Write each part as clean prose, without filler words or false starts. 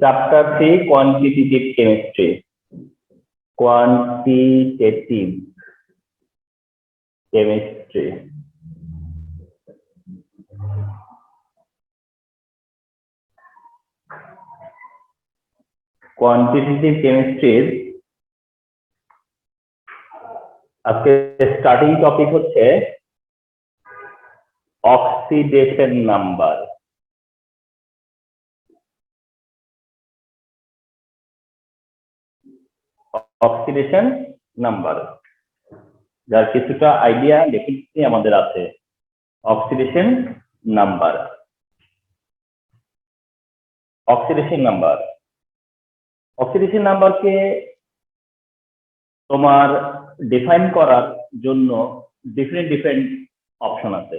Chapter 3, Quantitative Chemistry. Quantitative Chemistry. Quantitative Chemistry আজকে starting topic হচ্ছে oxidation number. Oxidation number যার কিছুটা idea definitely আমাদের আছে। Oxidation number, oxidation number, oxidation নাম্বারকে তোমার ডিফাইন করার জন্য ডিফারেন্ট অপশন আছে।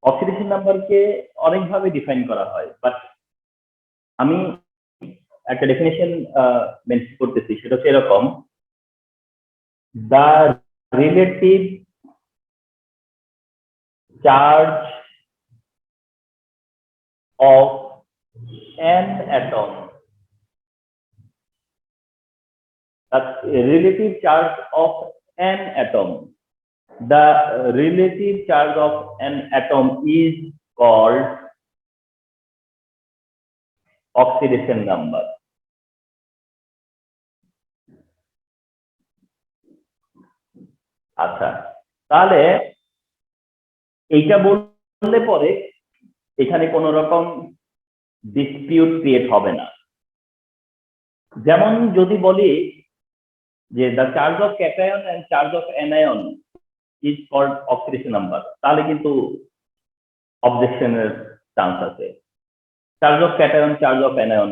অক্সিডেশন নাম্বারকে অনেকভাবে ডিফাইন করা হয়, বাট আমি একটা ডেফিনেশন মেনশন করতেছি, সেটা হচ্ছে এরকম: the relative charge of an atom, the relative charge of an atom, the relative charge of an atom is called oxidation number. আচ্ছা, তাহলে এইটা বললে পরে এখানে কোন রকম ডিসপিউট ক্রিয়েট হবে না। যেমন যদি বলি যে the charge of cation and charge of anion is called oxidation number, তাহলে কিন্তু অবজেকশনের চান্স আছে। Charge of cation, charge of anion,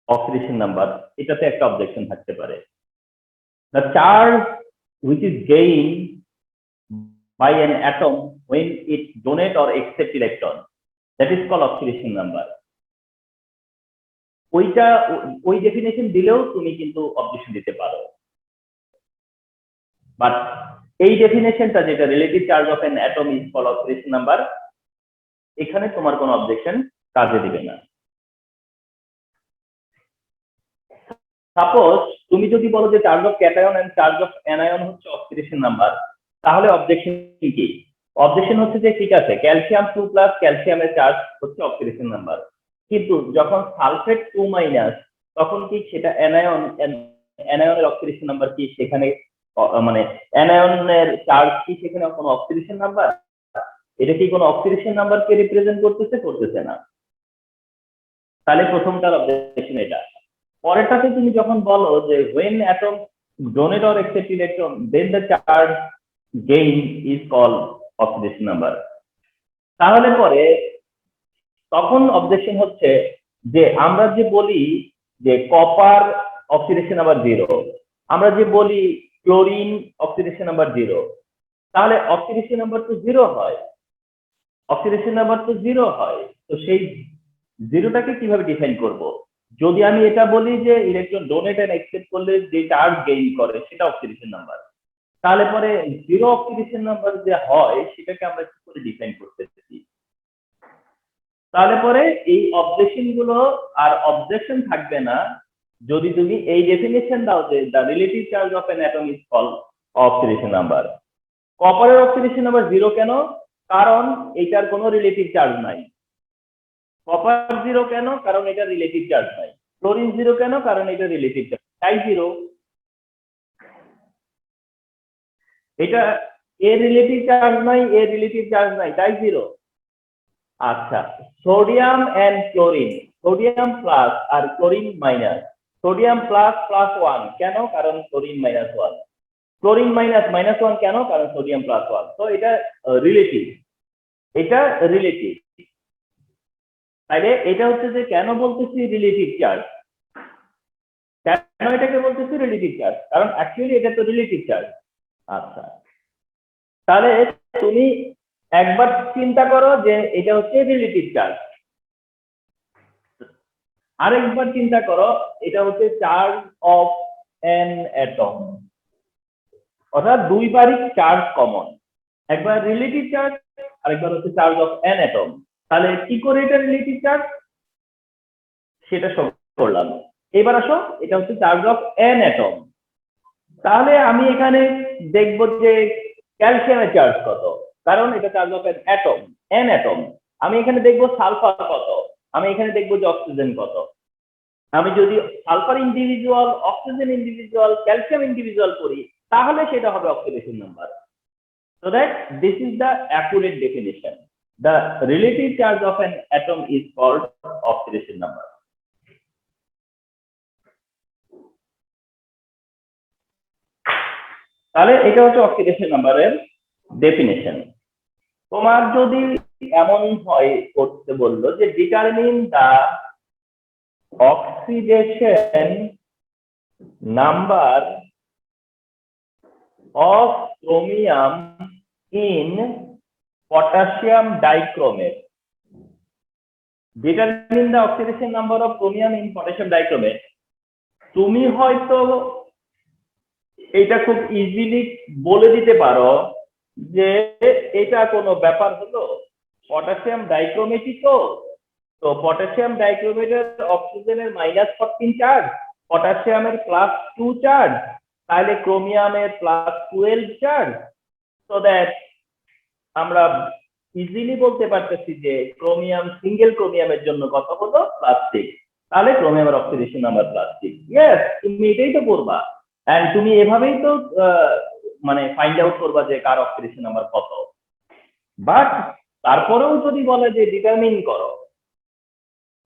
oxidation number, এটাতে একটা অবজেকশন থাকতে পারে। the charge which is gained by an atom when it donate or accept electron, that is called oxidation number. ওই definition দিলেও তুমি কিন্তু অবজেকশন দিতে পারো, বাট এই ডেফিনেশনটা যেটা relative charge of an atom is called oxidation number, এখানে তোমার কোনো অবজেকশন কাজে দিবে না। সাপোজ তুমি যদি বলো যে charge of cation and charge of anion হচ্ছে অক্সিডেশন নাম্বার, তাহলে অবজেকশন কি? অবজেকশন হচ্ছে যে ঠিক আছে, ক্যালসিয়াম 2+ ক্যালসিয়ামের চার্জ হচ্ছে অক্সিডেশন নাম্বার, কিন্তু যখন সালফেট 2- তখন কি সেটা অ্যানায়নের অক্সিডেশন নাম্বার কি সেখানে, মানে অ্যানায়নের চার্জ কি সেখানে কোনো অক্সিডেশন নাম্বার? এটা কি কোনো অক্সিডেশন নাম্বারকে রিপ্রেজেন্ট করতেছে না। তাহলে প্রথমটার অবজেকশন এটা। পরেরটাতে তুমি যখন বলো যে when atom donate or accept electron then the charge gain is called oxidation number, তাহলে পরে তখন অবজেকশন হচ্ছে যে আমরা যে বলি যে কপার অক্সিডেশন নাম্বার 0, আমরা যে বলি ক্লোরিন অক্সিডেশন নাম্বার 0, তাহলে অক্সিডেশন নাম্বার তো 0 হয়, অক্সিডেশন নাম্বার তো 0 হয়। তো সেই জিরোটাকে কিভাবে ডিফাইন করব? যদি আমি এটা বলি যে ইলেকট্রন ডোনেট এন্ড অ্যাকসেপ্ট করলে যে চার্জ গেইন করে সেটা অক্সিডেশন নাম্বার, তাহলে পরে জিরো অক্সিডেশন নাম্বার যে হয় সেটাকে আমরা কি করে ডিফাইন করতেছি? তাহলে পরে এই অবজেকশন গুলো আর অবজেকশন থাকবে না যদি তুমি এই ডেফিনেশন দাও যে the relative charge of an atom is called oxidation number. কপারের অক্সিডেশন নাম্বার 0 কেন? কারণ এটার কোনো রিলেটিভ চার্জ নাই। কপার 0 কেন? কারণ এটা রিলেটিভ চার্জ নাই। ক্লোরিন 0 কেন? কারণ এটা রিলেটিভ চার্জ, তাই 0। এটা এর রিলেটিভ চার্জ নাই, এর রিলেটিভ চার্জ নাই, তাই 0। আচ্ছা, sodium and chlorine, sodium plus আর ক্লোরিন মাইনাস, সোডিয়াম প্লাস +1 কেন? কারণ ক্লোরিন -1, ক্লোরিন -1 কেন? কারণ সোডিয়াম +1। তো এটা রিলেটিভ, এটা রিলেটিভ। তাইলে এটা হচ্ছে যে কেন বলতেছি রিলেটিভ চার্জ, কেন এটাকে বলতেছি রিলেটিভ চার্জ? কারণ অ্যাকচুয়ালি এটা তো রিলেটিভ চার্জ। আচ্ছা, তাহলে তুমি একবার চিন্তা করো যে এটা হচ্ছে রিলেটিভ চার্জ, আরেকবার চিন্তা করো এটা হচ্ছে চার্জ অফ অ্যান অ্যাটম, অর্থাৎ দুইবারই চার্জ কমন, একবার রিলেটিভ চার্জ আরেকবার হচ্ছে চার্জ অফ অ্যান অ্যাটম। তাহলে কি করে এটা রিলেটিভ চার্জ? সেটা শো করলাম। এবার আসো, এটা হচ্ছে চার্জ অফ এন অ্যাটম। তাহলে আমি এখানে দেখবো যে ক্যালসিয়ামের চার্জ কত, কারণ এটা চার্জ অফ এন অ্যাটম। আমি এখানে দেখবো সালফার কত, আমি এখানে দেখবো যে অক্সিজেন কত। আমি যদি sulphur individual, oxygen individual, calcium individual করি, তাহলে সেটা হবে oxidation number. So that this is the accurate definition. The relative charge of an atom is called oxidation number. তাহলে এটা হচ্ছে অক্সিডেশন নাম্বারের ডেফিনেশন। তোমার যদি এমন হয় করতে বললো যে determine the oxidation number of chromium in potassium dichromate. Determine the oxidation number of chromium in potassium dichromate. তুমি হয়তো এটা খুব ইজিলি বলে দিতে পারো যে এটা কোনো ব্যাপার হলো, পটাশিয়াম ডাইক্রোমেটই তো পটাশিয়াম ডাইক্রোমেটের অক্সিজেনের -14 চার্জ, পটাশিয়ামের +2 চার্জ, তাহলে ক্রোমিয়ামের +12 চার্জ। সো দ্যাট আমরা ইজিলি বলতে পারতেছি যে ক্রোমিয়াম, সিঙ্গেল ক্রোমিয়ামের জন্য কত হলো +6, তাহলে ক্রোমিয়ামের অক্সিডেশন নাম্বার +6। ইয়েস, তুমি এটাই তো করবা, এন্ড তুমি এভাবেই তো মানে ফাইন্ড আউট করবা যে কার অক্সিডেশন নাম্বার কত। বাট তারপরেও যদি বলে যে ডিটারমিন করো,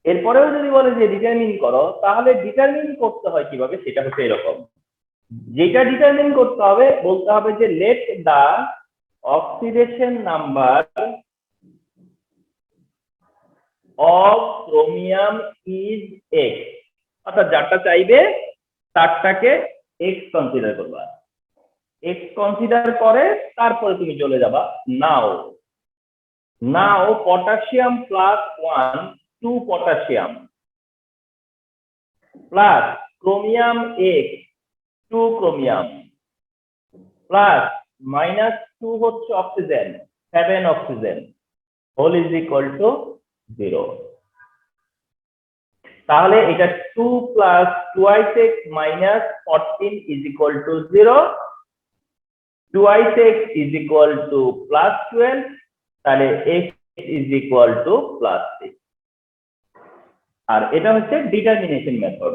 এরপরেও যদি বলে যে ডিটারমিন করো, তাহলে ডিটারমিন করতে হয় কিভাবে, সেটা হচ্ছে এরকম। যেটা ডিটারমিন করতে হবে, বলতে হবে যে let the oxidation number of chromium is X, অর্থাৎ যারটা চাইবে তারটাকে এক্স কনসিডার করবা। এক্স কনসিডার করে তারপরে তুমি চলে যাবা now potassium +1 2 potassium plus chromium X 2 chromium plus -2 হচ্ছে oxygen 7 oxygen whole is equal to 0। তাহলে এটা 2 plus 2x -14 is equal to 0, 2x is equal to +12, তাহলে x ইজ ইকুয়াল টু +6। আর এটা হচ্ছে ডিটারমিনেশন মেথড।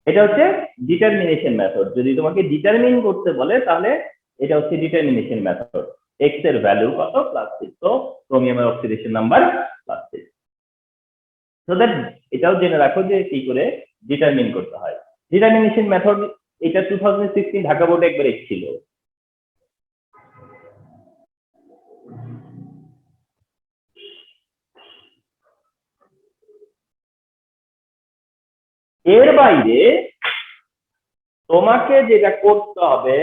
এটা হচ্ছে ডিটারমিনেশন মেথড। যদি তোমাকে ডিটারমিন করতে বলে তাহলে এটা হচ্ছে ডিটারমিনেশন মেথড। x এর ভ্যালু কত +6, তো ক্রোমিয়ামের অক্সিডেশন নাম্বার +6। সো দ্যাট এটাও জেনে রাখো যে কি করে ডিটারমিন করতে হয়। ডিটারমিনেশন মেথড এটা 2016 ঢাকা বোর্ডে একবার ছিল। এর বাইরে তোমাকে যেটা করতে হবে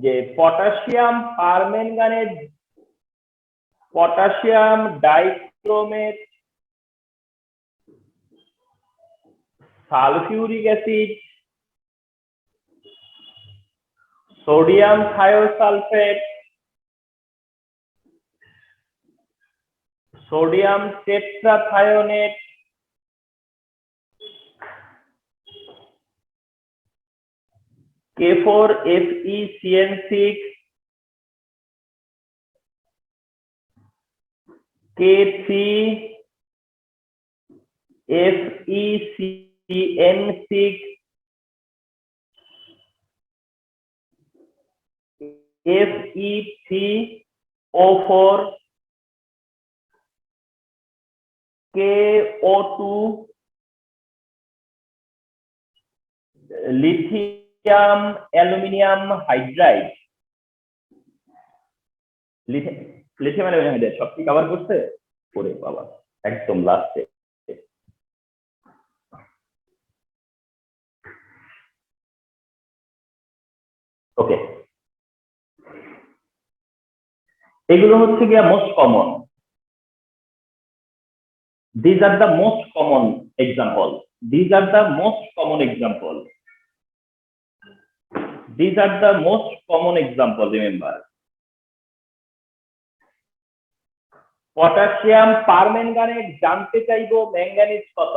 যে potassium permanganate, potassium dichromate, sulphuric acid, sodium thiosulphate, sodium tetrathionate, K4FeCN6, K3FeCN6, Fe3O4, KO2, lithium aluminium hydride, lithium aluminium hydride সব কি কভার করছে? ওরে বাবা, একদম লাস্টে। ওকে, এগুলো হচ্ছে গিয়া most common. These are the most common example. These are the most common example. These are the most common example. Remember, potassium permanganate জানতে চাইবো ম্যাঙ্গানিজ কত,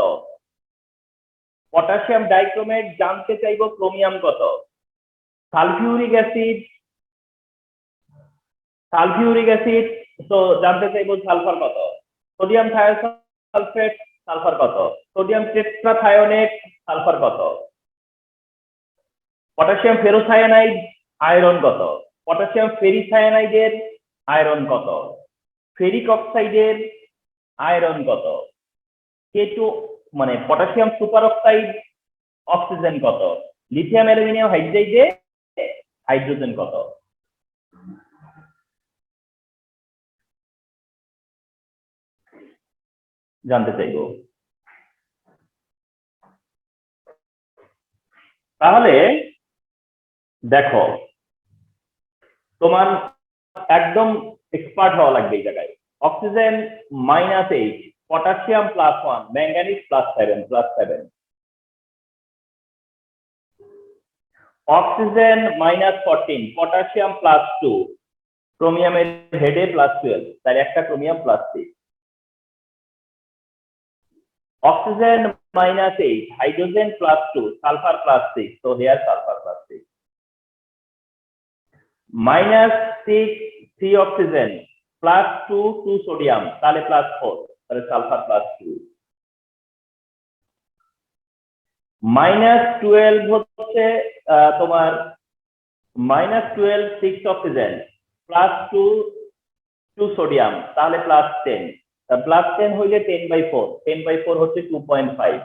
পটাশিয়াম ডাইক্রোমেট জানতে চাইবো ক্রোমিয়াম কত। সালফিউরিক অ্যাসিড তো জানতে চাইবো সালফার কত। সোডিয়াম থায়োসালফেট সালফার কত। সোডিয়াম টেট্রাথায়োনেট সালফার কত। পটাশিয়াম ফেরোসায়ানাইড আয়রন কত। পটাশিয়াম ফেরিসায়ানাইডের আয়রন কত। ফেরিক অক্সাইডের আয়রন কত। কেটু মানে পটাশিয়াম সুপার অক্সাইড অক্সিজেন কত। লিথিয়াম অ্যালুমিনিয়াম হাইড্রাইডে হাইড্রোজেন কত। জানতে চাইব। তাহলে দেখো তোমার একদম এক্সপার্ট হওয়া লাগবে এই জায়গায়। Oxygen -8, potassium +1, manganese +7 oxygen -14, potassium +2, ক্রোমিয়ামের হেডে +12, তাই একটা ক্রোমিয়াম +6। অক্সিজেন -8, হাইড্রোজেন +2, সালফার +6, তো হেয়ার সালফার +6। -6 3 অক্সিজেন, +2 2 সোডিয়াম, তাহলে +4, তাহলে সালফার +2। -12 হচ্ছে তোমার -12 6 অক্সিজেন, +2 2 সোডিয়াম, তাহলে +10। +10 হইলে 10/4, 10/4 হচ্ছে 2.5,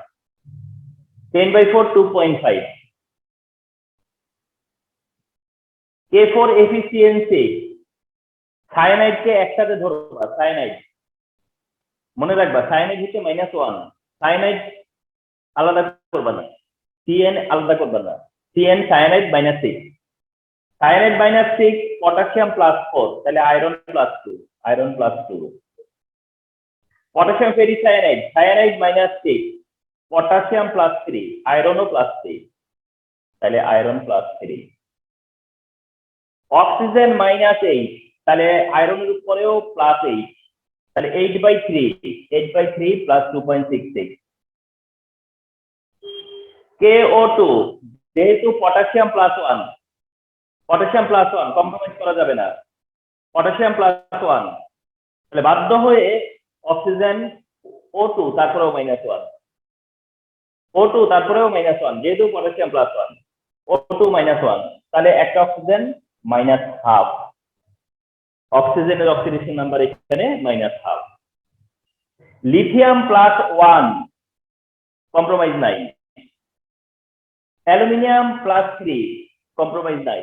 10/4 2.5। K4 এফিসিয়েন্সি, সায়ানাইডকে একসাথে ধরবা, সায়ানাইড মনে রাখবা, সায়ানাইড হচ্ছে -1, সায়ানাইড আলাদা করবা না, CN আলাদা করবা না, CN সায়ানাইড -6, সায়ানাইড -6, পটাশিয়াম +4, তাহলে iron +2, iron +2। Potassium ferricyanide, cyanide -6, potassium +3, আয়রনও +3, তাহলে আয়রন +3। অক্সিজেন -8, তাহলে আয়রনের উপরেও +8, তাহলে 8/3, 8/3 + 2.66। KO2, যেহেতু পটাশিয়াম +1, পটাশিয়াম +1 কম্প্রোমাইজ করা যাবে না, পটাশিয়াম +1, তাহলে বাধ্য হয়ে অক্সিজেন O2 তারপরেও -1, O2 তারপরেও -1, যেহেতু পটাশিয়াম +1, O2 -1, তাহলে একটা অক্সিজেন -12। অক্সিজেনের অক্সিডেশন নাম্বার এখানে -12। লিথিয়াম +1 কম্প্রোমাইজ নাই, অ্যালুমিনিয়াম +3 কম্প্রোমাইজ নাই,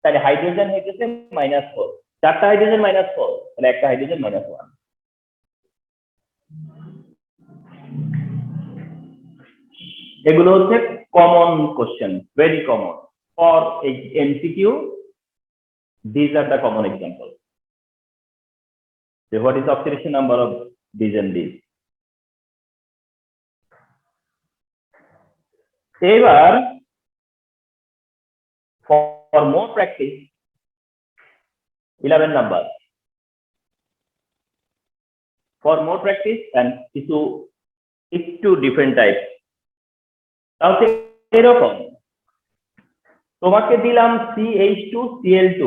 তাহলে হাইড্রোজেন হইতেছে -4, চারটা হাইড্রোজেন -4, তাহলে একটা হাইড্রোজেন -1। এগুলো হচ্ছে common question, very common for MCQ। These are the common examples. So what is the oxidation number of these and these? এবার for more practice, 11 number, for more practice and একটু different type. তাহলে এরকম তোমাকে দিলাম CH2Cl2,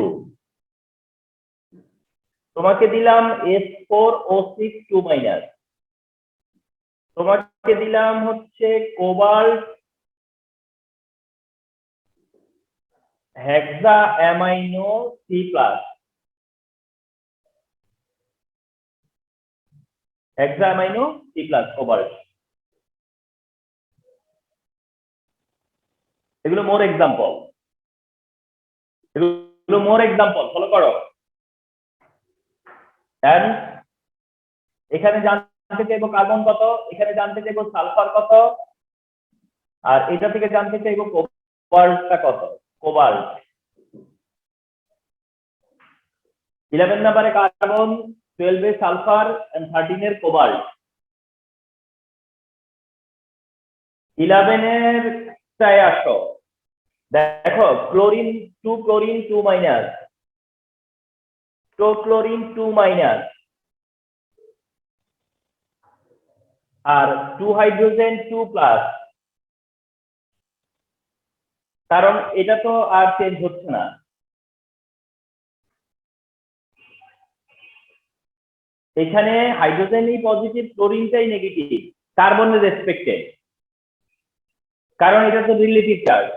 তোমাকে দিলাম S4O6 2-, তোমাকে দিলাম হচ্ছে কোবাল্ট হেক্সাঅ্যামাইনো C+, হেক্সাঅ্যামাইনো C+, কোবাল্ট। এগুলো মোর এক্সাম্পল, এগুলো মোর এক্সাম্পল, ফলো করো। এন্ড এখানে জানতে চাইবো কার্বন কত, এখানে জানতে চাইবো সালফার কত, আর এটা থেকে জানতে চাইবো কোবাল্টটা কত, কোবাল্ট। 11 নম্বরে কার্বন, 12 এ সালফার এন্ড 13 এর কোবাল্ট। 11 এর টায় আসো, দেখো ক্লোরিন 2 ক্লোরিন 2-, 2 ক্লোরিন 2-, আর 2 হাইড্রোজেন 2+, কারণ এটা তো আর চেঞ্জ হচ্ছে না। এখানে হাইড্রোজেনই পজিটিভ, ক্লোরিনটাই নেগেটিভ কার্বনের রেসপেক্টে, কারণ এটা তো রিলেটিভ চার্জ।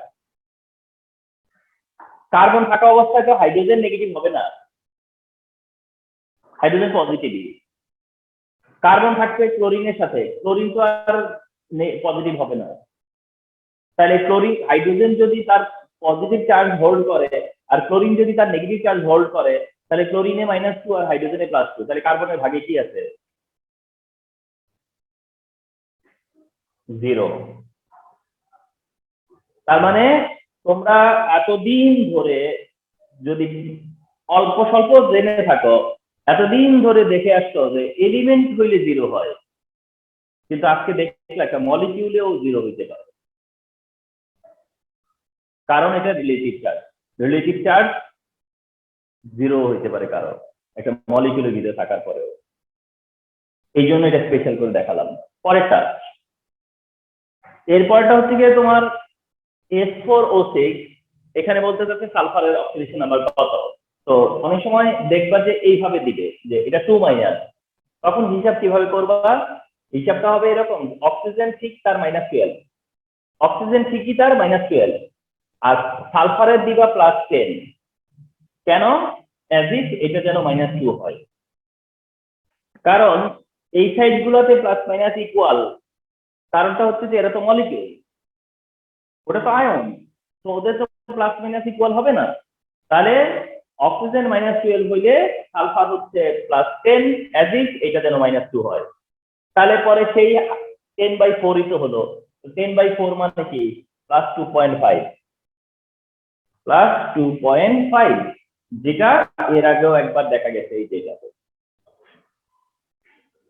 কার্বন থাকা অবস্থায় তো হাইড্রোজেন নেগেটিভ হবে না, হাইড্রোজেন পজিটিভই। কার্বন থাকবে ক্লোরিনের সাথে, ক্লোরিন তো আর পজিটিভ হবে না। তাহলে ক্লোরিন হাইড্রোজেন যদি তার পজিটিভ চার্জ হোল্ড করে আর ক্লোরিন যদি তার নেগেটিভ চার্জ হোল্ড করে, তাহলে ক্লোরিনে -2 আর হাইড্রোজেনে +2, তাহলে কার্বনের ভাগে কি আছে? 0। তার মানে তোমরা এতদিন ধরে যদি অল্প স্বল্প জেনে থাকো, এতদিন ধরে দেখে আসছো যে এলিমেন্ট হইলে 0 হয়, কিন্তু আজকে দেখলে একটা মলিকিউলেও 0 হইতে পারে, কারণ এটা রিলেটিভ চার্জ। রিলেটিভ চার্জ 0 হইতে পারে কারণ একটা মলিকিউলের ভিতরে থাকার পরেও। এই জন্য এটা স্পেশাল করে দেখালাম। পরেরটা, এরপরটা হচ্ছে গিয়ে তোমার S4O6। এখানে বলতে চাচ্ছে সালফারের অক্সিডেশন নাম্বার কত। তো অনেক সময় দেখবা যে এইভাবে দিবে যে এটা 2-, তখন হিসাব কিভাবে করবা? হিসাবটা হবে এরকম, অক্সিজেন ঠিক তার -12, অক্সিজেন ঠিকই তার -12, আর সালফারের দিবা +10। কেন? অ্যাজ ইফ এটা যেন -2 হয়, কারণ এই সাইড গুলোতে প্লাস মাইনাস ইকুয়াল। কারণটা হচ্ছে যে এরা তো মলিকিউল, ওটা তো আয়ন, তো ওদের তো প্লাস মাইনাস ইকুয়াল হবে না। তাহলে অক্সিজেন -12 হইলে সালফার হচ্ছে +10, অ্যাজ ইফ এটা যেন -2 হয়। তাহলে পরে সেই 10/4 তো হলো, 10/4 মানে কি? +2.5, +2.5, যেটা এর আগেও একবার দেখা গেছে এই যেটাতে।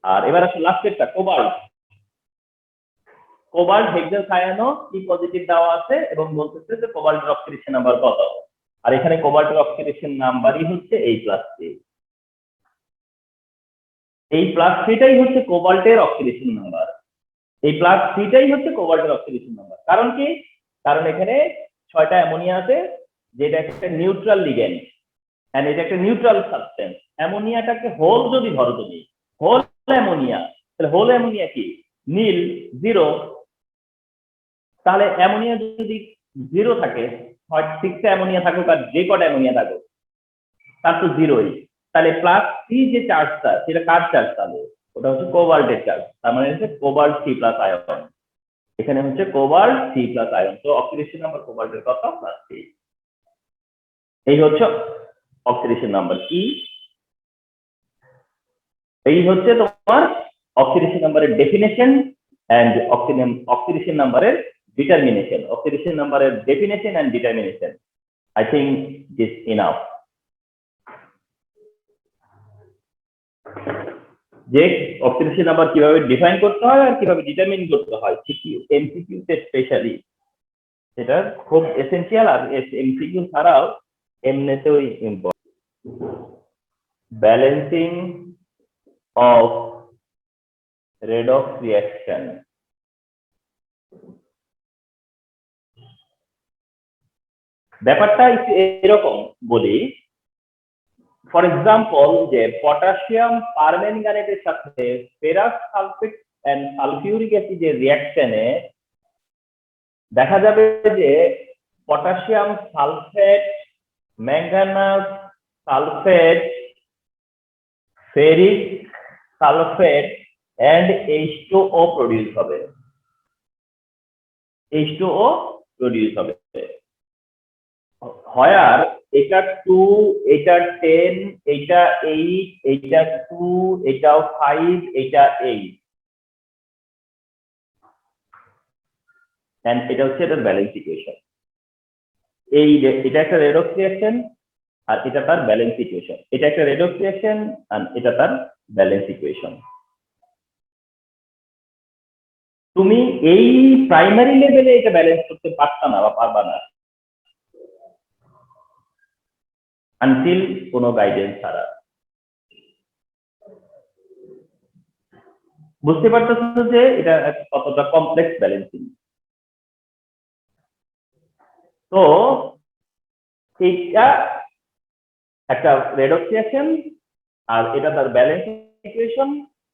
আর এবার আসলে লাস্টেরটা কোবাল্ট। কোবাল্ট হেক্সাল থায়ানো কি পজিটিভ দেওয়া আছে এবং বলতেছে যে কোবাল্টের অক্সিডেশন নাম্বার কত, আর এখানে কোবাল্টের অক্সিডেশন নাম্বারই হচ্ছে এই +3। এই +3টাই হচ্ছে কোবাল্টের অক্সিডেশন নাম্বার, এই +3টাই হচ্ছে কোবাল্টের অক্সিডেশন নাম্বার। কারণ কি? কারণ এখানে 6টা অ্যামোনিয়া আছে, যেটা একটা নিউট্রাল লিগ্যান্ড, এন্ড এটা একটা নিউট্রাল সাবস্টেন্স। অ্যামোনিয়াটাকে হোল যদি ধরো তুমি, হোল অ্যামোনিয়া, তাহলে হোল অ্যামোনিয়া কি? নীল, 0। তাহলে অ্যামোনিয়া যদি 0 থাকে, হয় 6টা অ্যামোনিয়া থাকুক আর যে কটা অ্যামোনিয়া থাকুক, তার তো 0ই। তাহলে +3 যে চার্জটা, সেটা কার চার্জ? তাহলে ওটা হচ্ছে কোবাল্টের চার্জ। তার মানে হচ্ছে কোবাল্ট 3+ আয়ন। এখানে হচ্ছে কোবাল্ট 3+ আয়ন। তো অক্সিডেশন নাম্বার কোবাল্টের কত? +3। এই হচ্ছে অক্সিডেশন নাম্বার। কি? এই হচ্ছে তোমার অক্সিডেশন নাম্বারের ডেফিনেশন এন্ড অক্সিডেশন নাম্বারের ডিটারমিনেশন। অক্সিডেশন নাম্বারের definition and determination, I think this enough. যে অক্সিডেশন নাম্বার কিভাবে ডিফাইন করতে হয় আর কিভাবে ডিটারমিন করতে হয়, এমসিকিউ তে স্পেশালি সেটা খুব এসেনশিয়াল। আর এমসিকিউ ছাড়াও এমনিতেও important. Balancing of redox reaction. ব্যাপারটা এরকম বলি, ফর এক্সাম্পল যে পটাশিয়াম পারম্যাঙ্গানেটের সাথে ফেরাস সালফেট এন্ড সালফিউরিক অ্যাসিডের রিঅ্যাকশনে দেখা যাবে যে potassium sulphate, manganous sulphate, ferric sulphate and H2O produce হবে। H2O প্রডিউস হবে। হয়ার এটা 2, এটা 10, এটা 8, এটা 2, এটা 5, এটা 8, এন্ড এটা হচ্ছে এটার ব্যালেন্স ইকুয়েশন। এটা একটা রেডক্স রিঅ্যাকশন আর এটা তার ব্যালেন্স ইকুয়েশন। এটা একটা রেডক্স রিঅ্যাকশন আর এটা তার ব্যালেন্স ইকুয়েশন। তুমি এই প্রাইমারি লেভেলে এটা ব্যালেন্স করতে পারতা না বা পারবা না আনটিল কোনো গাইডেন্স ছাড়া। বুঝতে পারতেছো যে এটা কতটা কমপ্লেক্স ব্যালেন্সিং। তো এইটা একটা রেডক্স রিঅ্যাকশন, আর এটা তার ব্যালেন্স ইকুয়েশন।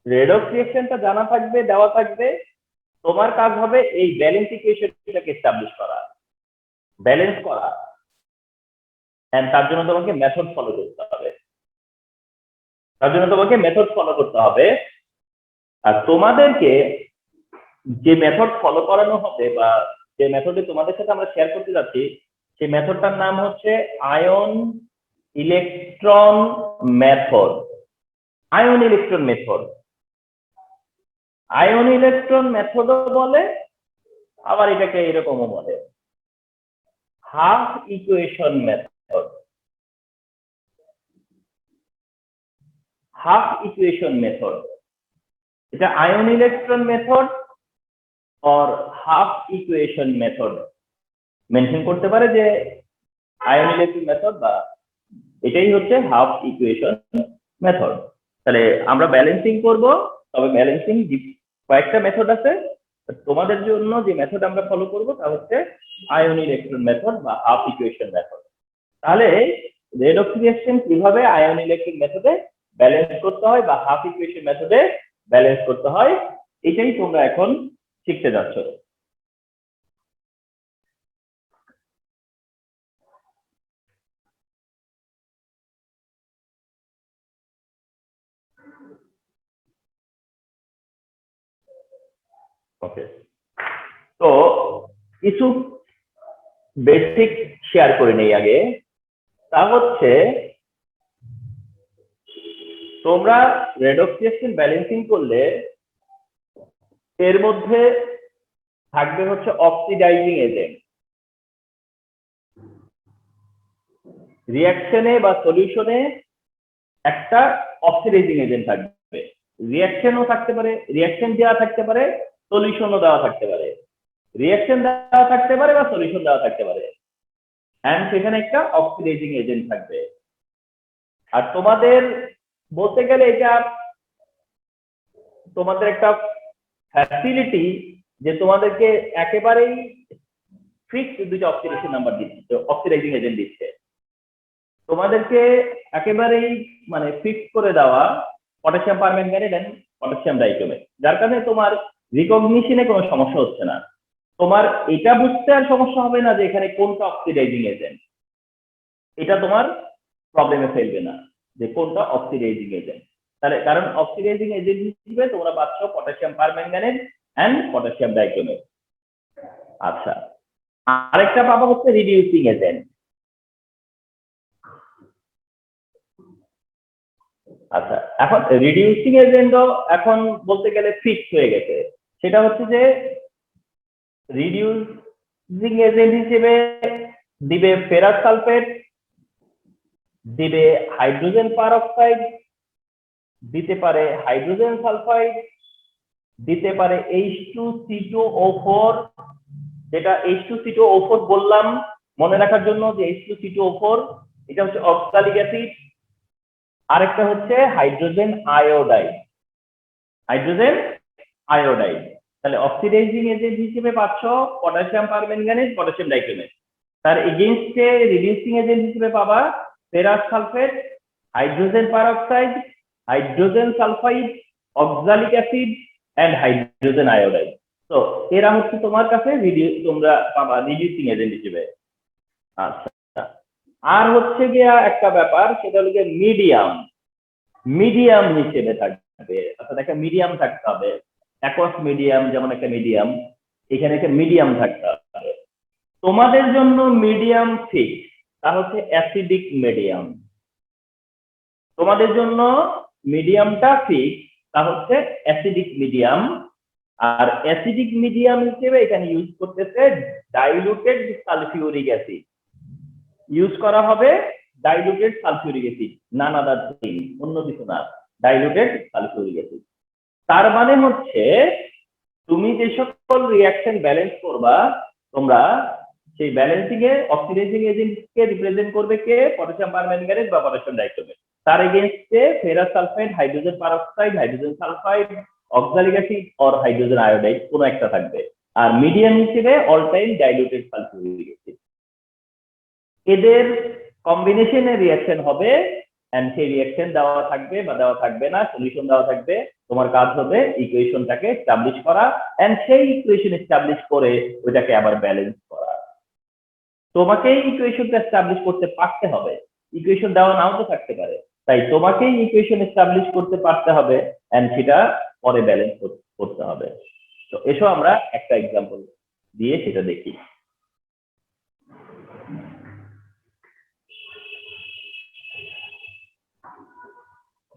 রেডক্স রিঅ্যাকশনটা জানা থাকবে, দেওয়া থাকবে, তোমার কাজ হবে এই ব্যালেন্স ইকুয়েশনটাকে এস্টাবলিশ করা, ব্যালেন্স করা, এন্ড তার জন্য তোমাকে মেথড ফলো করতে হবে। আর তোমাদেরকে যে মেথড ফলো করানো হবে বা যে মেথডে তোমাদের সাথে আমরা শেয়ার করতে যাচ্ছি, সেই মেথডটার নাম হচ্ছে ion electron method. Ion electron method, ion electron মেথডও বলে, আবার এটাকে এরকমও বলে half equation method. Half equation method, এটা ion electron method or half equation method mention করতে পারে যে আয়ন ইলেকট্রন মেথড বা এটাই হচ্ছে হাফ ইকুয়েশন মেথড। তাহলে আমরা ব্যালেন্সিং করব, তবে ব্যালেন্সিং কয়েকটা মেথড আছে, তোমাদের জন্য যে মেথড আমরা ফলো করব তা হচ্ছে আয়ন ইলেকট্রন মেথড বা হাফ ইকুয়েশন মেথড। তাহলে রেডক্স রিঅ্যাকশন কিভাবে আয়ন ইলেকট্রন মেথডে ব্যালেন্স করতে হয় বা হাফ ইকুয়েশন মেথডে ব্যালেন্স করতে হয়, এটাই তোমরা এখন শিখতে যাচ্ছ। ওকে, তো কিছু বেসিক শেয়ার করে নেই আগে। তা হচ্ছে তোমরা রেডক্স রিঅ্যাকশন ব্যালেন্সিং করলে এর মধ্যে থাকবে হচ্ছে অক্সিডাইজিং এজেন্ট। রিঅ্যাকশনে বা সলিউশনে একটা অক্সিডাইজিং এজেন্ট থাকবে, রিঅ্যাকশনও থাকতে পারে, রিঅ্যাকশন দেওয়া থাকতে পারে, সলিউশনও দেওয়া থাকতে পারে, রিঅ্যাকশন দেওয়া থাকতে পারে বা সলিউশন দেওয়া থাকতে পারে, এন্ড সেখানে একটা অক্সিডাইজিং এজেন্ট থাকবে। আর তোমাদের বলতে গেলে এটা তোমাদের একটা ফ্যাসিলিটি যে তোমাদেরকে একেবারেই ফিক্সড দুইটা অক্সিডেশন নাম্বার দিচ্ছে, অক্সিডাইজিং এজেন্ট দিচ্ছে তোমাদেরকে একেবারেই মানে ফিক্স করে দেওয়া potassium permanganate and potassium dichromate, যার কারণে তোমার রিকগনিশনে কোনো সমস্যা হচ্ছে না। তোমার এটা বুঝতে আর সমস্যা হবে না যে এখানে কোনটা অক্সিডাইজিং এজেন্ট, এটা তোমার প্রবলেমে ফেলবে না যে কোনটা অক্সিডাইজিং এজেন্ট। তাহলে কারণ অক্সিডাইজিং এজেন্ট হিসেবে তোমরা পাচ্ছ potassium permanganate and potassium dichromate. আচ্ছা, আরেকটা পাবো হচ্ছে রিডিউসিং এজেন্ট। আচ্ছা, এখন রিডিউসিং এজেন্টও এখন বলতে গেলে ফিক্স হয়ে গেছে। সেটা হচ্ছে যে রিডিউসিং এজেন্ট হিসেবে দিবে ফেরাস সালফেট, দিবে হাইড্রোজেন পারঅক্সাইড, দিতে পারে হাইড্রোজেন সালফাইড, দিতে পারে H2C2O4, যেটা H2C2O4 বললাম মনে রাখার জন্য যে H2C2O4 এটা হচ্ছে অক্সালিক অ্যাসিড। আরেকটা হচ্ছে হাইড্রোজেন আয়োডাইড, হাইড্রোজেন আয়োডাইড। তাহলে অক্সিডাইজিং এজেন্ট হিসেবে পাচ্ছ পটাশিয়াম পারম্যাঙ্গানেট, পটাশিয়াম ডাইক্রোমেট। তার এগেইনস্টে রিডিউসিং এজেন্ট হিসেবে পাবা ferrous sulphate, hydrogen peroxide, hydrogen sulphide, oxalic acid and hydrogen iodide. তো এরা হচ্ছে তোমার কাছে তোমরা পাবা রিডিউসিং এজেন্ট হিসেবে। আচ্ছা, আর হচ্ছে গিয়া একটা ব্যাপার, সেটা হলো মিডিয়াম, মিডিয়াম হিসেবে থাকবে। অর্থাৎ একটা মিডিয়াম থাকতে হবে, অ্যাকোয়াস মিডিয়াম যেমন একটা মিডিয়াম, এখানে একটা মিডিয়াম থাকতে হবে। তোমাদের জন্য মিডিয়াম ফিক্স, তা হচ্ছে অ্যাসিডিক মিডিয়াম। তোমাদের জন্য মিডিয়ামটা ফিক্স, তা হচ্ছে অ্যাসিডিক মিডিয়াম। আর অ্যাসিডিক মিডিয়াম হিসেবে এখানে ইউজ করতেছে ডাইলুটেড সালফিউরিক অ্যাসিড, ইউজ করা হবে ডাইলুটেড সালফিউরিক অ্যাসিড, নান আদার থিং, অন্য কিছু না, ডাইলুটেড সালফিউরিক অ্যাসিড। তার মানে হচ্ছে তুমি যে সকল রিঅ্যাকশন ব্যালেন্স করবা, তোমরা সেই ব্যালেন্সিং এ অক্সিডাইজিং এজেন্টকে রিপ্রেজেন্ট করবে কে? পটাশিয়াম পারম্যাঙ্গানেট বা পটাশিয়াম ডাইক্রোমেট। তার এগেইনস্টে ferrous sulphide, hydrogen peroxide, hydrogen sulphide, oxalic acid or hydrogen iodide কোনো একটা থাকবে। আর মিডিয়াম হিসেবে all time diluted sulphuric acid. এদের কম্বিনেশনের রিঅ্যাকশন হবে, এন্ড সেই রিঅ্যাকশন দেওয়া থাকবে বা দেওয়া থাকবে না, সলিউশন দেওয়া থাকবে। তোমার কাজ হবে ইকুয়েশনটাকে এস্টাবলিশ করা, এন্ড সেই ইকুয়েশন এস্টাবলিশ করে ওইটাকে আবার ব্যালেন্স করা। তোমাকেই ইকুয়েশনটা এস্টাবলিশ করতে পারতে হবে, ইকুয়েশন দেওয়া নাও তো থাকতে পারে, তাই তোমাকেই ইকুয়েশন এস্টাবলিশ করতে পারতে হবে, এন্ড সেটা পরে ব্যালেন্স করতে হবে। তো এসো আমরা একটা এক্সাম্পল দিয়ে সেটা দেখি।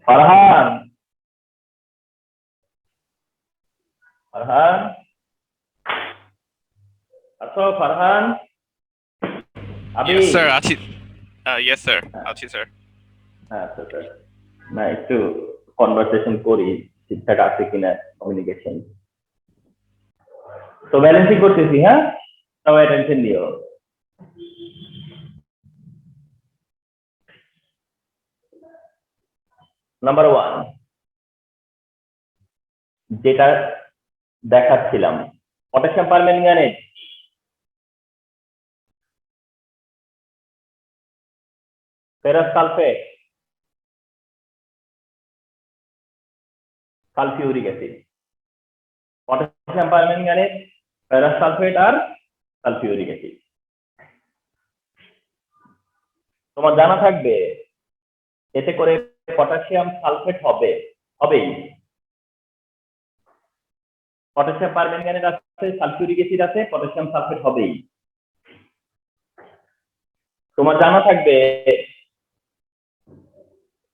ফারহান, ফারহান আছো? ফারহান, আবি? Yes, sir. Yes, sir. Achi, sir. হ্যাঁ আচ্ছা স্যার, না একটু কনভারসেশন করি, ঠিকঠাক আছে কিনা কমিউনিকেশন। তো ব্যালেন্সিং করতেছি, হ্যাঁ সবাই অ্যাটেনশন দিও। নাম্বার 1 যেটা দেখাচ্ছিলাম, potassium permanganate, ferrous sulphate, sulphuric acid. Potassium permanganate, ferrous sulphate আর সালফিউরিক অ্যাসিড। তোমার জানা থাকবে এতে করে পটাশিয়াম সালফেট হবেই। পটাশিয়াম পারম্যাঙ্গানেট আছে, সালফিউরিক অ্যাসিড আছে, পটাশিয়াম সালফেট হবেই। তোমার জানা থাকবে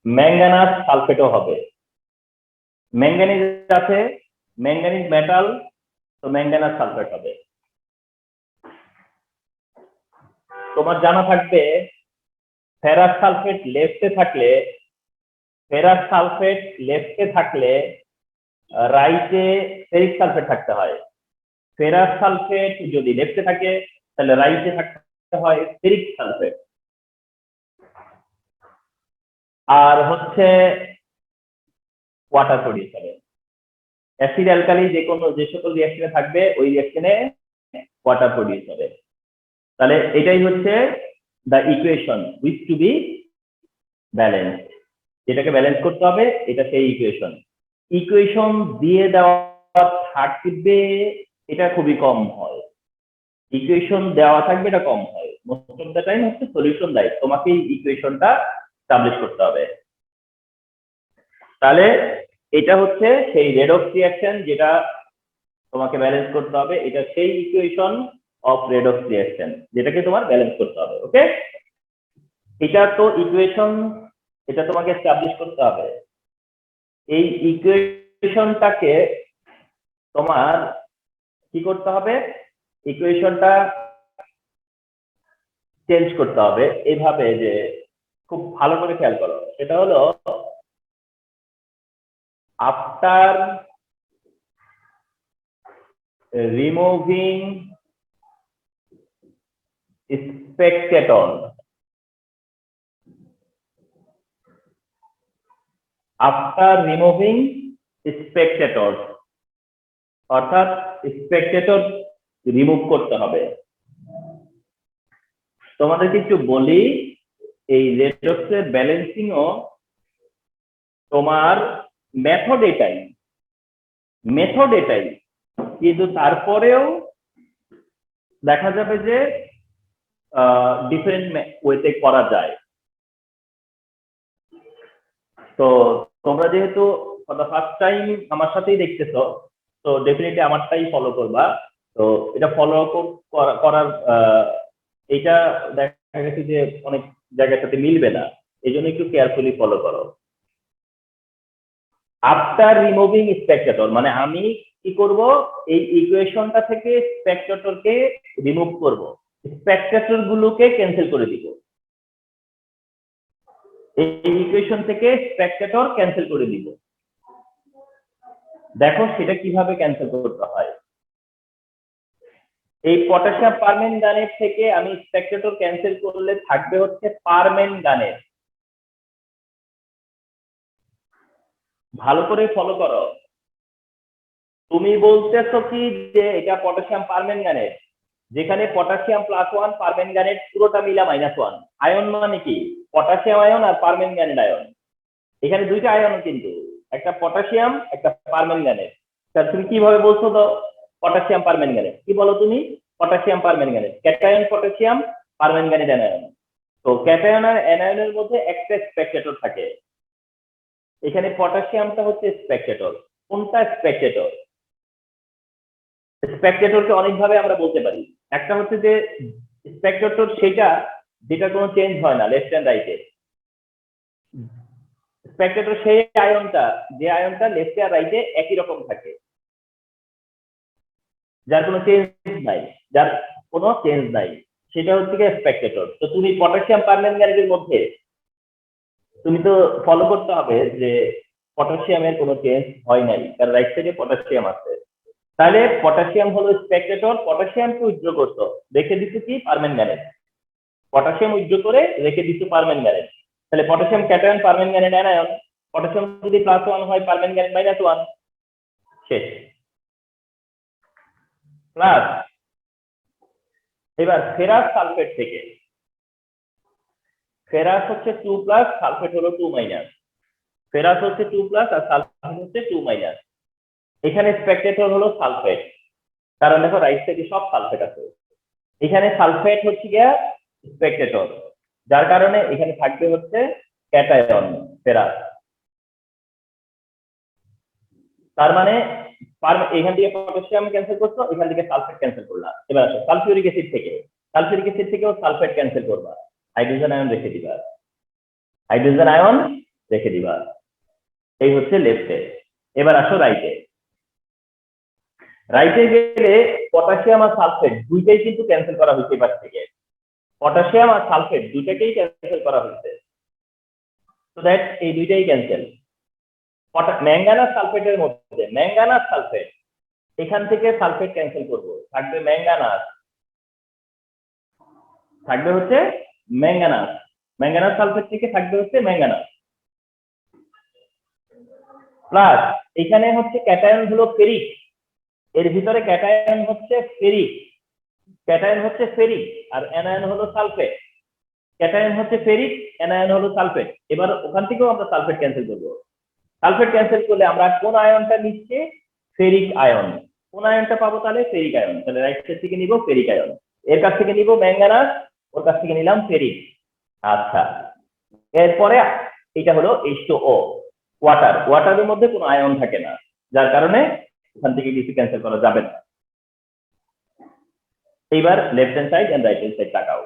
ম্যাঙ্গানাস সালফেটও হবে। ম্যাঙ্গানিজ আছে, ম্যাঙ্গানিজ মেটাল, তো ম্যাঙ্গানাস সালফেট হবে। তোমার জানা থাকবে ফেরাস সালফেট লেফটে থাকলে রাইটে ফেরিক সালফেট থাকতে হয়। ফেরাস সালফেট যদি লেফটে থাকে তাহলে রাইটে থাকতে হয় ফেরিক সালফেট। আর হচ্ছে ওয়াটার প্রডিউস হবে। অ্যাসিড অ্যালকালি যে সকল রিঅ্যাকশনে থাকবে ওই রিঅ্যাকশনে ওয়াটার প্রডিউস হবে। তাহলে এটাই হচ্ছে the equation which to be balance, যেটাকে ব্যালেন্স করতে হবে, এটা সেই ইকুয়েশন। ইকুয়েশন দিয়ে দেওয়া থাকবে এটা খুবই কম হয়, ইকুয়েশন দেওয়া থাকবে এটা কম হয়। মোস্ট অফ দ্য টাইম হচ্ছে সলিউশন দেয়, তোমাকে ইকুয়েশনটা এস্টাবলিশ করতে হবে। তাহলে এটা হচ্ছে সেই রেডক্স রিঅ্যাকশন যেটা তোমাকে ব্যালেন্স করতে হবে, এটা সেই ইকুয়েশন অফ রেডক্স রিঅ্যাকশন যেটাকে তোমার ব্যালেন্স করতে হবে। ওকে, এটা তো ইকুয়েশন, এটা তোমাকে এস্টাবলিশ করতে হবে। এই ইকুয়েশনটাকে তোমার কি করতে হবে, ইকুয়েশনটা চেঞ্জ করতে হবে এইভাবে যে, খুব ভালো করে খেয়াল করো, সেটা হলো after removing spectator, after removing Spectator, অর্থাৎ স্পেকটেটর রিমুভ করতে হবে। তোমাদেরকে একটু বলি, এই রেডক্সের ব্যালেন্সিংও তোমার মেথড এটাই, কিন্তু তারপরেও দেখা যাবে যে ডিফারেন্ট ওয়েতে করা যায়। তো তোমরা যেহেতু ফর দ্য ফার্স্ট টাইম আমার সাথেই দেখতেছো, তো ডেফিনেটলি আমারটাই ফলো করবা। তো এটা ফলো করার এটা দেখা গেছে যে অনেক জায়গার সাথে মিলবে না, এই জন্য একটু কেয়ারফুলি ফলো করো। আফটার রিমুভিং স্পেকটেটর মানে আমি কি করব, এই ইকুয়েশনটা থেকে স্পেকটেটরকে রিমুভ করব, স্পেকটেটর গুলোকে ক্যান্সেল করে দিব। এই ইকুয়েশন থেকে স্পেকটেটর ক্যান্সেল করে দিব। দেখো সেটা কিভাবে ক্যান্সেল করতে হয়। এই পটাশিয়াম পারম্যাঙ্গানেট থেকে আমি স্পেকটেটর ক্যান্সেল করলে থাকবে হচ্ছে পারম্যাঙ্গানেট। ভালো করে ফলো করো, তুমি বলতেছো কি যে এটা পটাশিয়াম পারম্যাঙ্গানেট, যেখানে পটাশিয়াম +1 পারম্যাঙ্গানেট পুরোটা মিলা -1। আয়ন মানে কি? পটাশিয়াম আয়ন আর পারম্যাঙ্গানেট আয়ন। এখানে দুইটা আয়ন কিন্তু, একটা পটাশিয়াম একটা পারম্যাঙ্গানেট। তাহলে তুমি কিভাবে বলছো তো পটাশিয়াম পারম্যাঙ্গানেট? কি বলো তুমি? Potassium permanganate, cation potassium, permanganate anion. তো ক্যাটায়ন আর অ্যানায়নের মধ্যে একটা স্পেকট্রেটর থাকে। এখানে পটাশিয়ামটা হচ্ছে স্পেকট্রেটর। কোনটা স্পেকট্রেটর? স্পেকট্রেটরকে অনেকভাবে আমরা বলতে পারি। একটা হচ্ছে যে স্পেকট্রেটর সেটা যেটা কোনো চেঞ্জ হয় না লেফট হ্যান্ড রাইটে। স্পেকট্রেটর সেই আয়নটা যে আয়নটা লেফটে আর রাইটে একই রকম থাকে, যার কোনো চেঞ্জ নাই, যার কোনো চেঞ্জ নাই, সেটা হচ্ছে কি স্পেকট্রেটর। তো তুমি পটাশিয়াম পারম্যাঙ্গানেটের মধ্যে তুমি তো ফলো করতে হবে যে পটাশিয়ামের কোনো চেঞ্জ হয় নাই, কারণ রাইট সাইডে পটাশিয়াম আছে। তাহলে পটাশিয়াম হলো স্পেকট্রেটর, পটাশিয়ামকে উজ্জ্ব করতো, রেখে দিচ্ছে কি পারম্যাঙ্গানেট। পটাশিয়াম উজ্জ্ব করে রেখে দিচ্ছে পারম্যাঙ্গানেট। তাহলে potassium cation, permanganate anion. Potassium যদি +1 হয়, পারম্যাঙ্গানেট -1, শেষ। প্লাস এবার ফেরাস সালফেট থেকে, ফেরাস হচ্ছে 2+, সালফেট হলো 2-। ফেরাস হচ্ছে 2+ আর সালফেট হচ্ছে 2-। এখানে স্পেকট্রেটর হলো সালফেট, কারণ দেখো রাইট সাইডে সব সালফেট আছে। এখানে সালফেট হচ্ছে গিয়া স্পেকট্রেটর, যার কারণে এখানে থাকবে হচ্ছে ক্যাটায়ন ফেরাস। তার মানে এখান থেকে পটাশিয়াম ক্যান্সেল করছো, এখান থেকে সালফেট ক্যান্সেল করলা। এবার আসো সালফিউরিক অ্যাসিড থেকে, সালফিউরিক অ্যাসিড থেকেও সালফেট ক্যান্সেল করবা, হাইড্রোজেন আয়ন রেখে দিবা, হাইড্রোজেন আয়ন রেখে দিবা। এই হচ্ছে লেফটে। এবার আসো রাইটে। রাইটে গেলে পটাশিয়াম আর সালফেট দুইটাই কিন্তু ক্যান্সেল করা হয়েছে এবার থেকে। পটাশিয়াম আর সালফেট দুইটাকেই ক্যান্সেল করা হয়েছে, তো দ্যাট এই দুইটাই ক্যান্সেল। ম্যাঙ্গানাস সালফেটের মধ্যে ম্যাঙ্গানাস সালফেট, এখান থেকে সালফেট ক্যান্সেল করব, থাকবে ম্যাঙ্গানাস, থাকবে হচ্ছে ম্যাঙ্গানাস। ম্যাঙ্গানাস সালফেট থেকে থাকবে হচ্ছে ম্যাঙ্গানাস। প্লাস এখানে হচ্ছে ক্যাটায়ন হলো ফেরিক, এর ভিতরে ক্যাটায়ন হচ্ছে ফেরিক, ক্যাটায়ন হচ্ছে ফেরিক আর অ্যানায়ন হলো সালফেট। ক্যাটায়ন হচ্ছে ফেরিক, অ্যানায়ন হলো সালফেট। এবার ওখান থেকেও আমরা সালফেট ক্যান্সেল করব। সালফেট ক্যান্সেল করলে আমরা কোন আয়নটা নিচ্ছি? Ferric ion. কোন আয়নটা পাবো তাহলে? Ferric ion. তাহলে রাইট সাইড থেকে নিব ফেরিক আয়ন, এর কাছ থেকে নিব ম্যাঙ্গানাস, ওর কাছ থেকে নিলাম ফেরিক। আচ্ছা, এরপরে এটা হলো H2O, ওয়াটার। ওয়াটারের মধ্যে কোনো আয়ন থাকে না, যার কারণে ওখান থেকে কিছু ক্যান্সেল করা যাবে না। এইবার left hand side and right hand side তাকাও।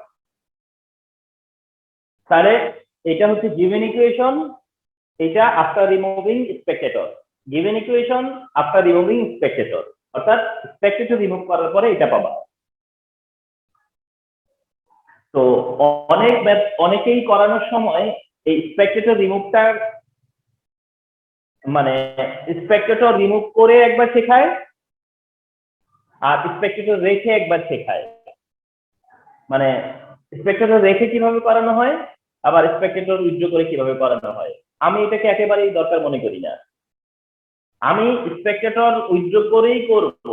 তাহলে এটা হচ্ছে গিভেন ইকুয়েশন, এটা after removing spectator. Given equation after removing spectator, অর্থাৎ স্পেকট্রেটর রিমুভ করার পরে এটা পাবা। তো অনেকেই করানোর সময় এই স্পেকট্রেটর রিমুভটা মানে স্পেকট্রেটর রিমুভ করে একবার শেখায় আর স্পেকট্রেটর রেখে একবার শেখায়। মানে স্পেকট্রেটর রেখে কিভাবে করানো হয়, আবার স্পেকট্রেটর উজ্জ্ব করে কিভাবে করানো হয়। আমি এটাকে একেবারেই দরকার মনে করি না। আমি স্পেকট্রেটর উজ্জ্ব করেই করব,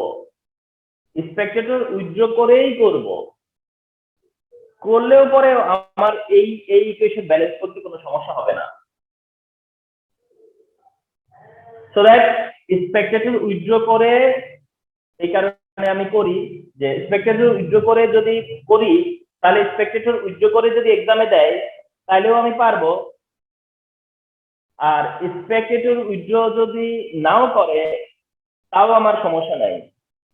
স্পেকট্রেটর উজ্জ্ব করেই করব, করলেও পরে আমার এই ইকুয়েশন ব্যালেন্স করতে কোনো সমস্যা হবে না। সো দ্যাট স্পেকট্রেটর উজ্জ্ব করে, এই কারণে আমি করি যে স্পেকট্রেটর উজ্জ্ব করে যদি করি, তাহলে স্পেকট্রেটর উজ্জ্ব করে যদি এক্সামে দেয় তাহলেও আমি পারবো। আর স্পেকট্রেটর উজ্জ্ব যদি নাও করে তাও আমার সমস্যা নাই,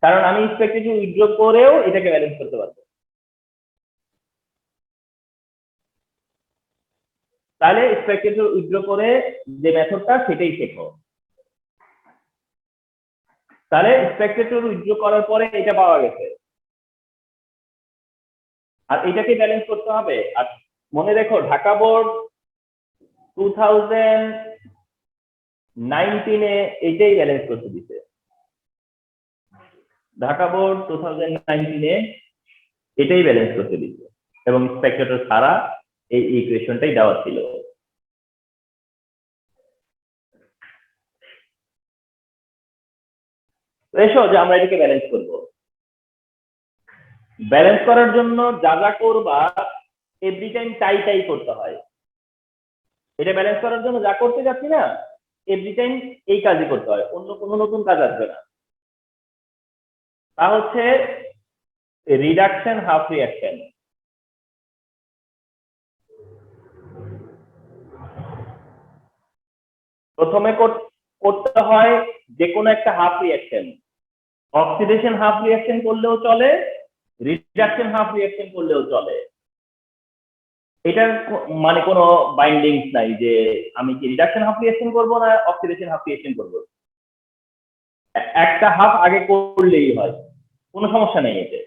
কারণ আমি স্পেকট্রেটর উজ্জ্ব করেও এটাকে ব্যালেন্স করতে পারবো। তাহলে স্পেকট্রেটর উজ্জ্ব করে যে মেথডটা সেটাই শেখো। তাহলে স্পেকট্রেটর উজ্জ্ব করার পরে এটা পাওয়া গেছে, আর এটাকে ব্যালেন্স করতে হবে। আর মনে রেখো ঢাকা বোর্ড 2019-এ এইটাই ব্যালেন্স করতে দিতে। ঢাকা বোর্ড 2019-এ এটাই ব্যালেন্স করতে দিতে, এবং স্পেকট্রেটর ছাড়া এই ইকুয়েশনটাই দেওয়া ছিল। এসো যে আমরা এটাকে ব্যালেন্স করব। ব্যালেন্স করার জন্য যা যা করবা এভরি টাইম তাই করতে হয়। এটা ব্যালেন্স করার জন্য যা করতে যাচ্ছি না এভরি টাইম এই কাজই করতে হয়, অন্য কোনো নতুন কাজ আসবে না। তা হচ্ছে রিডাকশন হাফ রিঅ্যাকশন। প্রথমে করতে হয় যে কোনো একটা half reaction. Oxidation half reaction করলেও চলে, রিডাকশন হাফ রিঅ্যাকশন করলেও চলে। এটার মানে কোনো বাইন্ডিংস নাই যে আমি কি রিডাকশন হাফ রিঅ্যাকশন করবো না অক্সিডেশন হাফ রিঅ্যাকশন করবো, একটা হাফ আগে করলেই হয়, কোনো সমস্যা নেই এতে।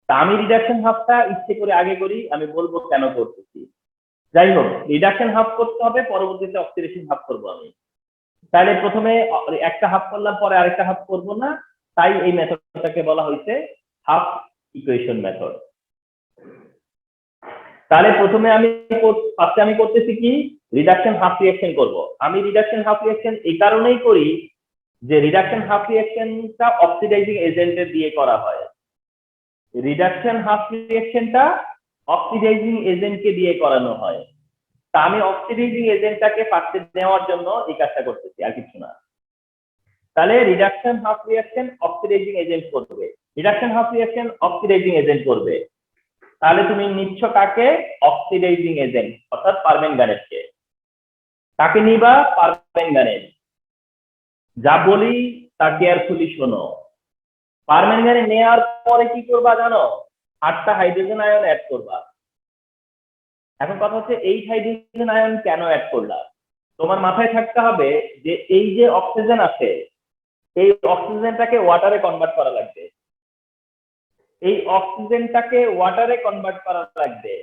তা আমি রিডাকশন হাফটা ইচ্ছে করে আগে করি, আমি বলবো কেন করতেছি। যাই হোক, রিডাকশন হাফ করতে হবে, পরবর্তীতে অক্সিডেশন হাফ করবো আমি। তাহলে প্রথমে একটা হাফ করলাম, পরে আরেকটা হাফ করবো না, তাই এই মেথডটাকে বলা হয়েছে হাফ ইকুয়েশন মেথড। তাহলে প্রথমে আমি করতেছি কি রিডাকশন হাফ রিঅ্যাকশন করব। আমি রিডাকশন হাফ রিঅ্যাকশন এই কারণেই করি যে রিডাকশন হাফ রিঅ্যাকশনটা অক্সিডাইজিং এজেন্টের দিয়ে করা হয়। রিডাকশন হাফ রিঅ্যাকশনটা অক্সিডাইজিং এজেন্টকে দিয়ে করানো হয়। তা আমি অক্সিডাইজিং এজেন্টটাকে ফার্স্টে নেওয়ার জন্য এই কাজটা করতেছি, আর কিছু না। তাহলে reduction half reaction oxidising agent করবে, reduction half reaction oxidising agent করবে। তাহলে তুমি নিচ্ছ কাকে? অক্সিডাইজিং এজেন্ট, অর্থাৎ পারম্যাঙ্গানেটকে। কাকে নিবা? পারম্যাঙ্গানেট। যা বলি তা কেয়ারফুলি শোনো। পারম্যাঙ্গানেট নেওয়ার পরে কি করবা জানো? 8টা হাইড্রোজেন আয়ন অ্যাড করবা। এখন কথা হচ্ছে এই হাইড্রোজেন আয়ন কেন অ্যাড করলা? তোমার মাথায় থাকতে হবে যে এই যে অক্সিজেন আছে, এই অক্সিজেনটাকে ওয়াটারে কনভার্ট করা লাগবে। এই অক্সিজেনটাকে ওয়াটারে কনভার্ট করা লাগবে,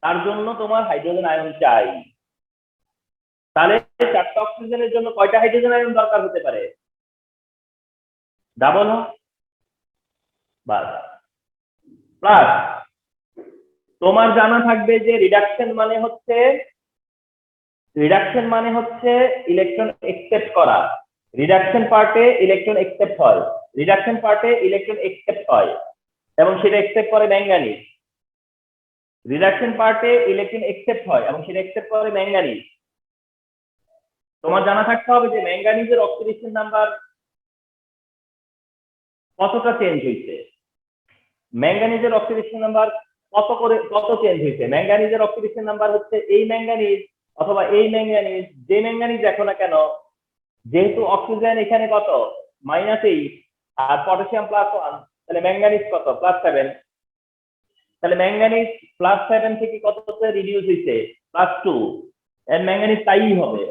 তার জন্য তোমার হাইড্রোজেন আয়ন চাই। তাহলে 4টা অক্সিজেনের জন্য কয়টা হাইড্রোজেন আয়ন দরকার হতে পারে? ডাবল বাস প্লাস। তোমার জানা থাকবে যে রিডাকশন মানে হচ্ছে ইলেকট্রন একসেপ্ট করা। রিডাকশন পার্টে ইলেকট্রন একসেপ্ট হয়, রিডাকশন পার্টে ইলেকট্রন একসেপ্ট হয় এবং সেটা একসেপ্ট করে ম্যাঙ্গানিজ। রিডাকশন পার্টে ইলেকট্রন একসেপ্ট হয় এবং সেটা একসেপ্ট করে ম্যাঙ্গানিজ। তোমার জানা থাকতে হবে যে ম্যাঙ্গানিজের অক্সিডেশন নাম্বার কতটা চেঞ্জ হয়েছে, ম্যাঙ্গানিজের অক্সিডেশন নাম্বার কত চেঞ্জ হয়েছে। ম্যাঙ্গানিজের অক্সিডেশন নাম্বার হচ্ছে এই ম্যাঙ্গানিজ অথবা এই ম্যাঙ্গানিজ, যে ম্যাঙ্গানিজ দেখো না কেন, যেহেতু অক্সিজেন এখানে কত -8 আর পটাশিয়াম +1, তাহলে ম্যাঙ্গানিজ কত +7। তাহলে ম্যাঙ্গানিজ +7 থেকে কততে রিডিউস হয়েছে? +2। এর ম্যাঙ্গানিজ তাই হবে,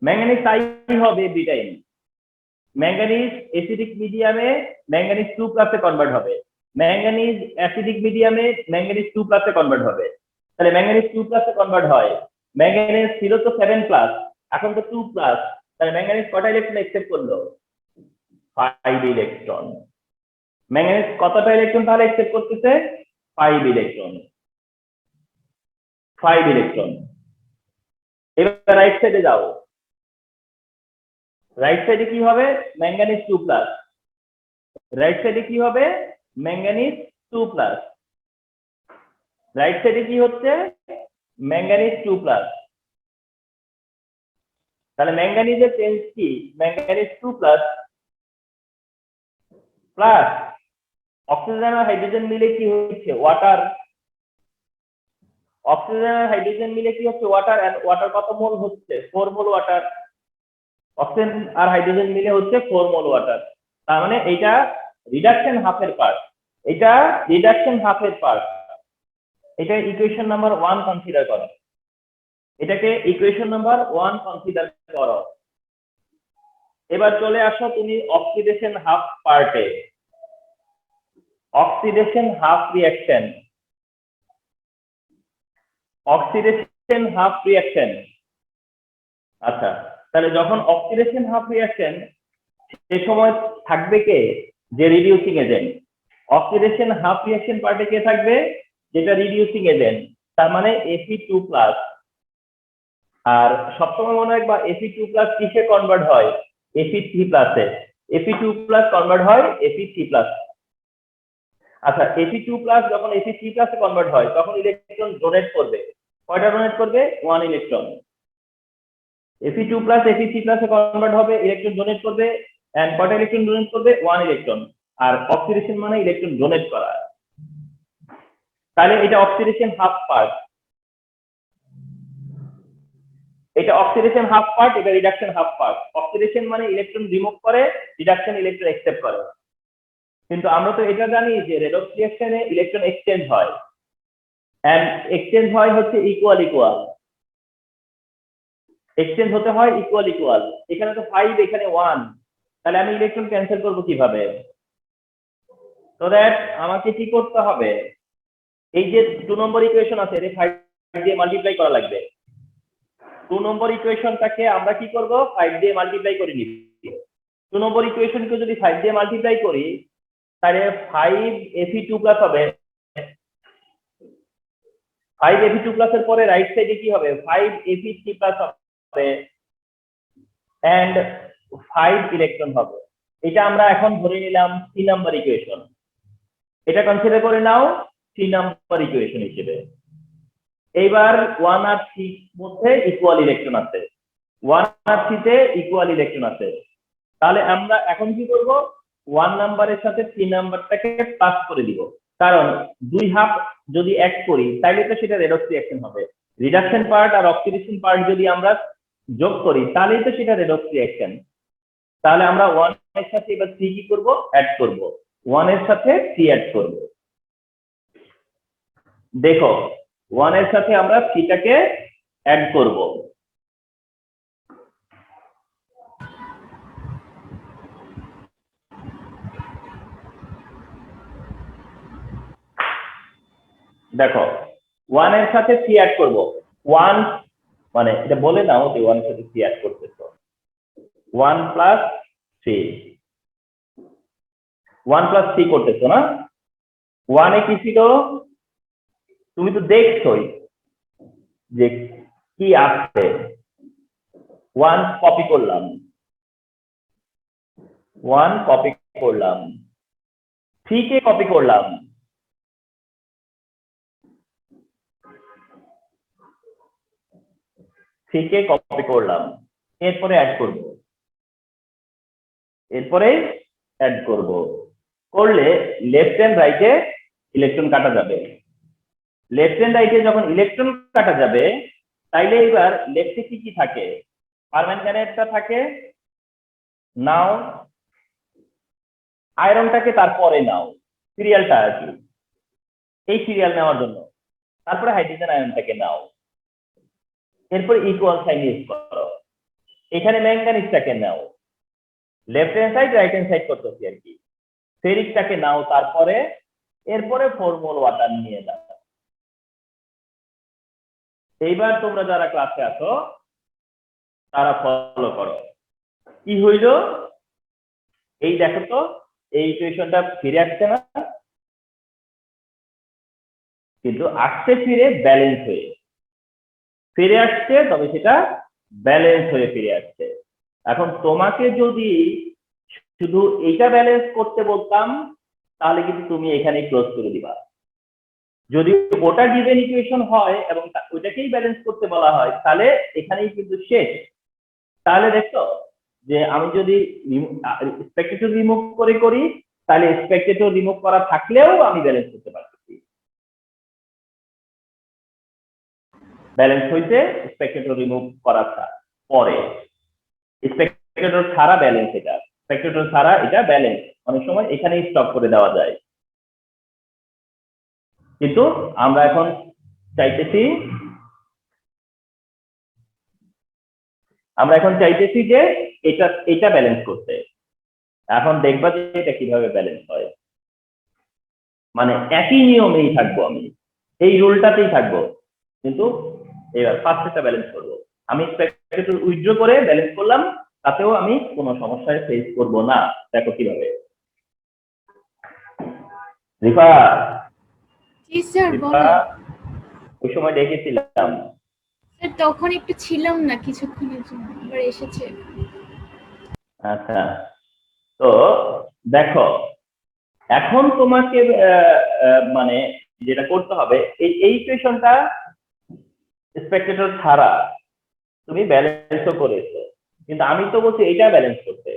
ম্যাঙ্গানিজ তাই হবে বিটাইম। ম্যাঙ্গানিজ অ্যাসিডিক মিডিয়ামে ম্যাঙ্গানিজ 2+ এ কনভার্ট হবে, ম্যাঙ্গানিজ অ্যাসিডিক মিডিয়ামে ম্যাঙ্গানিজ 2+ এ কনভার্ট হবে। তাহলে ম্যাঙ্গানিজ 2+ এ কনভার্ট হয়, ম্যাঙ্গানিজ ছিল তো 7+, এখন তো 2+, তাহলে ম্যাঙ্গানিজ কটা ইলেকট্রন অ্যাকসেপ্ট করলো? 5 ইলেকট্রন। ম্যাঙ্গানিজ কতটা ইলেকট্রন তাহলে অ্যাকসেপ্ট করতেছে? 5 ইলেকট্রন। 5 ইলেকট্রন। এবার রাইট সাইডে যাও, রাইট সাইডে কি হবে? ম্যাঙ্গানিজ 2+। রাইট সাইডে কি হবে? ম্যাঙ্গানিজ 2+। রাইট সাইডে কি হচ্ছে? ম্যাঙ্গানিজ 2+। তাহলে ম্যাঙ্গানিজের চেঞ্জ কি? ম্যাঙ্গানিজ 2+ প্লাস অক্সিজেন আর হাইড্রোজেন মিলে কি হচ্ছে? ওয়াটার। অক্সিজেন আর হাইড্রোজেন মিলে কি হচ্ছে? ওয়াটার। এন্ড ওয়াটার কত মোল হচ্ছে? 4 মোল ওয়াটার। অক্সিজেন আর হাইড্রোজেন মিলে হচ্ছে 4 মোল ওয়াটার। তার মানে এটা রিডাকশন হাফের পার্ট, এটা রিডাকশন হাফের পার্ট। এটা ইকুয়েশন নাম্বার 1 কনসিডার করো, এটাকে ইকুয়েশন নাম্বার 1 কনসিডার করো। এবার চলে আসো তুমি অক্সিডেশন হাফ পার্টে। Oxidation half reaction, oxidation half reaction. আচ্ছা, তাহলে যখন অক্সিডেশন হাফ রিঅ্যাকশন, সে সময় থাকবে কে? যে reducing agent. Oxidation half reaction পার্টে কে থাকবে? যেটা রিডিউসিং এজেন্ট, তার মানে Fe2+। আর সবসময় মনে রাখবা Fe2+ কিসে কনভার্ট হয়? Fe3+ এ। Fe2+ কনভার্ট হয় Fe3+। আচ্ছা Fe2+ যখন Fe3+ এ কনভার্ট হয় তখন ইলেকট্রন ডোনেট করবে, কয়টা ডোনেট করবে? 1 ইলেকট্রন। Fe2+ Fe3+ এ কনভার্ট হবে, ইলেকট্রন ডোনেট করবে, এন্ড কয়টা ইলেকট্রন ডোনেট করবে? 1 ইলেকট্রন। আর অক্সিডেশন মানে ইলেকট্রন ডোনেট করা, তাহলে এটা অক্সিডেশন হাফ পার্ট, এটা অক্সিডেশন হাফ পার্ট, এটা রিডাকশন হাফ পার্ট। অক্সিডেশন মানে ইলেকট্রন রিমুভ করে, রিডাকশন ইলেকট্রন অ্যাকসেপ্ট করে। কিন্তু আমরা তো এটা জানি যে রেডক্স রিঅ্যাকশনে ইলেকট্রন এক্সচেঞ্জ হয়, এন্ড এক্সচেঞ্জ হয় হচ্ছে ইকুয়াল ইকুয়াল, এক্সচেঞ্জ হতে হয় ইকুয়াল ইকুয়াল। এখানে তো 5, এখানে 1, তাহলে আমি ইলেকট্রন ক্যান্সেল করব কিভাবে? তো দ্যাট আমাকে কি করতে হবে, এই যে 2 নম্বর ইকুয়েশন আছে এটা 5 দিয়ে মাল্টিপ্লাই করা লাগবে। 2 নম্বর ইকুয়েশনটাকে আমরা কি করব? 5 দিয়ে মাল্টিপ্লাই করে নিব। 2 নম্বর ইকুয়েশনকে যদি 5 দিয়ে মাল্টিপ্লাই করি তাহলে 5 Fe2+ হবে, 5 Fe2+ এর পরে রাইট সাইডে কি হবে? 5 Fe3+ হবে, এন্ড 5 ইলেকট্রন হবে। এটা আমরা এখন ধরে নিলাম 3 নাম্বার ইকুয়েশন। এটা কনসিডার করে নাও 3 নাম্বার ইকুয়েশন হিসেবে। এইবার 1 আর 3 মধ্যে ইকুয়াল ইলেকট্রন আছে, 1 আর 3 তে ইকুয়াল ইলেকট্রন আছে। তাহলে আমরা এখন কি করব? 1 নাম্বারের সাথে 3 নাম্বারটাকে প্লাস করে দিব, কারণ 2 হাফ যদি অ্যাড করি তাহলে তো সেটা রেডক্স রিঅ্যাকশন হবে। রিডাকশন পার্ট আর অক্সিডেশন পার্ট যদি আমরা যোগ করি তাহলেই তো সেটা রেডক্স রিঅ্যাকশন। তাহলে আমরা 1 এর সাথে এবার 3 কি করব? অ্যাড করব, 1 এর সাথে 3 অ্যাড করব। দেখো 1 এর সাথে আমরা 3 টাকে অ্যাড করব, দেখো 1 এর সাথে 3 অ্যাড করব। 1 মানে এটা বলে নাও যে 1 এর সাথে 3 অ্যাড করতেছো, 1 + 3, 1 + 3 করতেছো না? 1 এ কি ছিল? তুমি তো দেখছোই যে কি আসছে। 1 কপি করলাম, 1 কপি করলাম, 3 কে কপি করলাম, 3 কে কপি করলাম, এরপরে অ্যাড করব, এরপরে অ্যাড করব। করলে লেফট এন্ড রাইটে ইলেকট্রন কাটা যাবে। লেফট এন্ড রাইটে যখন ইলেকট্রন কাটা যাবে তাইলে এবার লেফটে কি কি থাকে? পারম্যাঙ্গানেটটা থাকে, নাও আয়রনটাকে তারপরে নাও, সিরিয়ালটা আর কি, এই সিরিয়াল নেওয়ার জন্য। তারপরে হাইড্রোজেন আয়নটাকে নাও, এরপর ইকুয়াল সাইন ইউজ করো, এখানে ম্যাঙ্গানিজটাকে নাও, left hand side right hand side করতেছি আর কি। ফেরিকটাকে নাও, তারপরে এরপরে 4 মোল ওয়াটার নিয়ে যাও। এইবার তোমরা যারা ক্লাসে আছো তারা ফলো করো। কি হইল? এই দেখো তো, এই ইকুয়েশনটা ফিরে আসছে না, কিন্তু আসছে ফিরে ব্যালেন্স হয়ে ফিরে আসছে, তবে সেটা ব্যালেন্স হয়ে ফিরে আসছে। এখন তোমাকে যদি শুধু এইটা ব্যালেন্স করতে বলতাম তাহলে কিন্তু তুমি এখানে ক্লোজ করে দিবা। যদি ওটা গিভেন ইকুয়েশন হয় এবং ওইটাকেই ব্যালেন্স করতে বলা হয় তাহলে এখানেই কিন্তু শেষ। তাহলে দেখো যে আমি যদি স্পেকটেটর রিমুভ করে করি তাহলে স্পেকটেটর রিমুভ করা থাকলেও আমি ব্যালেন্স করতে পারছি। ব্যালেন্স হইতে স্পেকটেটর রিমুভ করা পরে, স্পেকটেটর ছাড়া ব্যালেন্স, এটা স্পেকটেটর ছাড়া এটা ব্যালেন্স। অনেক সময় এখানেই স্টপ করে দেওয়া যায়, কিন্তু আমরা এখন চাইতেছি যে এটা ব্যালেন্স করতে। এখন দেখবা যে এটা কিভাবে ব্যালেন্স হয়, মানে একই নিয়মেই থাকবো, আমি এই রুলটাতেই থাকবো, কিন্তু এবার ফার্স্ট এটা ব্যালেন্স করবো। আমি স্পেকটেটর উইথড্র করে ব্যালেন্স করলাম, তাতেও আমি কোনো সমস্যায় ফেস করব না। দেখো কিভাবে। রিফা, জি স্যার রিফা বলেন। ওই সময় দেখেছিলাম। স্যার তখন একটু ছিলাম না, কিছুক্ষণের জন্য এবার এসেছে। আচ্ছা, তো দেখো এখন তোমাকে মানে যেটা করতে হবে, এই ইকুয়েশনটা স্পেক্টেটর ছাড়া তুমি ব্যালেন্সও করেছো, কিন্তু আমি তো বলছি এইটা ব্যালেন্স করতে।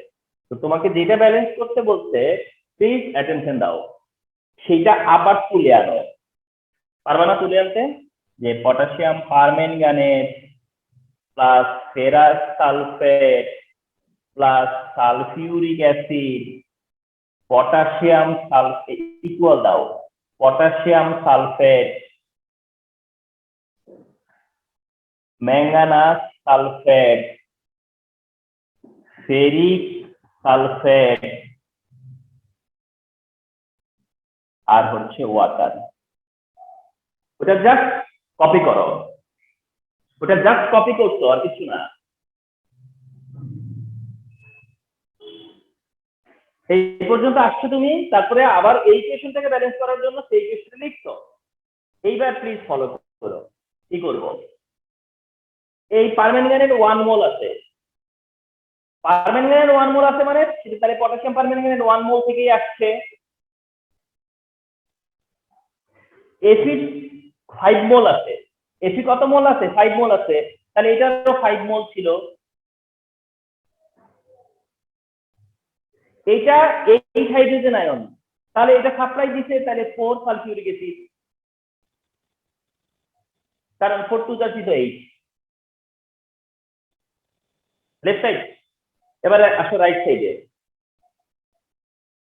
তো তোমাকে যেটা ব্যালেন্স করতে বলছে প্লিজ অ্যাটেনশন দাও, সেটা আবার তুলে আনো। পারবা না তুলে আনতে? যে potassium permanganate plus ferrous sulphate plus sulphuric acid potassium sulphate equal দাও potassium sulphate manganous sulphate ferric sulphate আর হচ্ছে ওয়াটার। ওটা জাস্ট কপি করো, ওটা জাস্ট কপি করছো আর কিছু না। এই পর্যন্ত আসছো তুমি, তারপরে আবার এই ইকুয়েশনটাকে ব্যালেন্স করার জন্য সেই ইকুয়েশনটা লিখছো। এইবার প্লিজ ফলো করো। কি করবো? এই পারম্যাঙ্গানেট 1 মোল আছে, পারম্যাঙ্গানেট 1 মোল আছে মানে তাহলে পটাশিয়াম পারম্যাঙ্গানেট 1 মোল থেকেই আসছে। এফি 5 মোল আছে, এফি কত মোল আছে? 5 মোল আছে, তাহলে এটারও 5 মোল ছিল। এটা 8 হাইড্রোজেন আয়ন, তাহলে এটা সাপ্লাই দিছে তাহলে 4 সালফিউরিক অ্যাসিড, কারণ 4 2 8 লেফট সাইড। এবারে আসো রাইট সাইডে,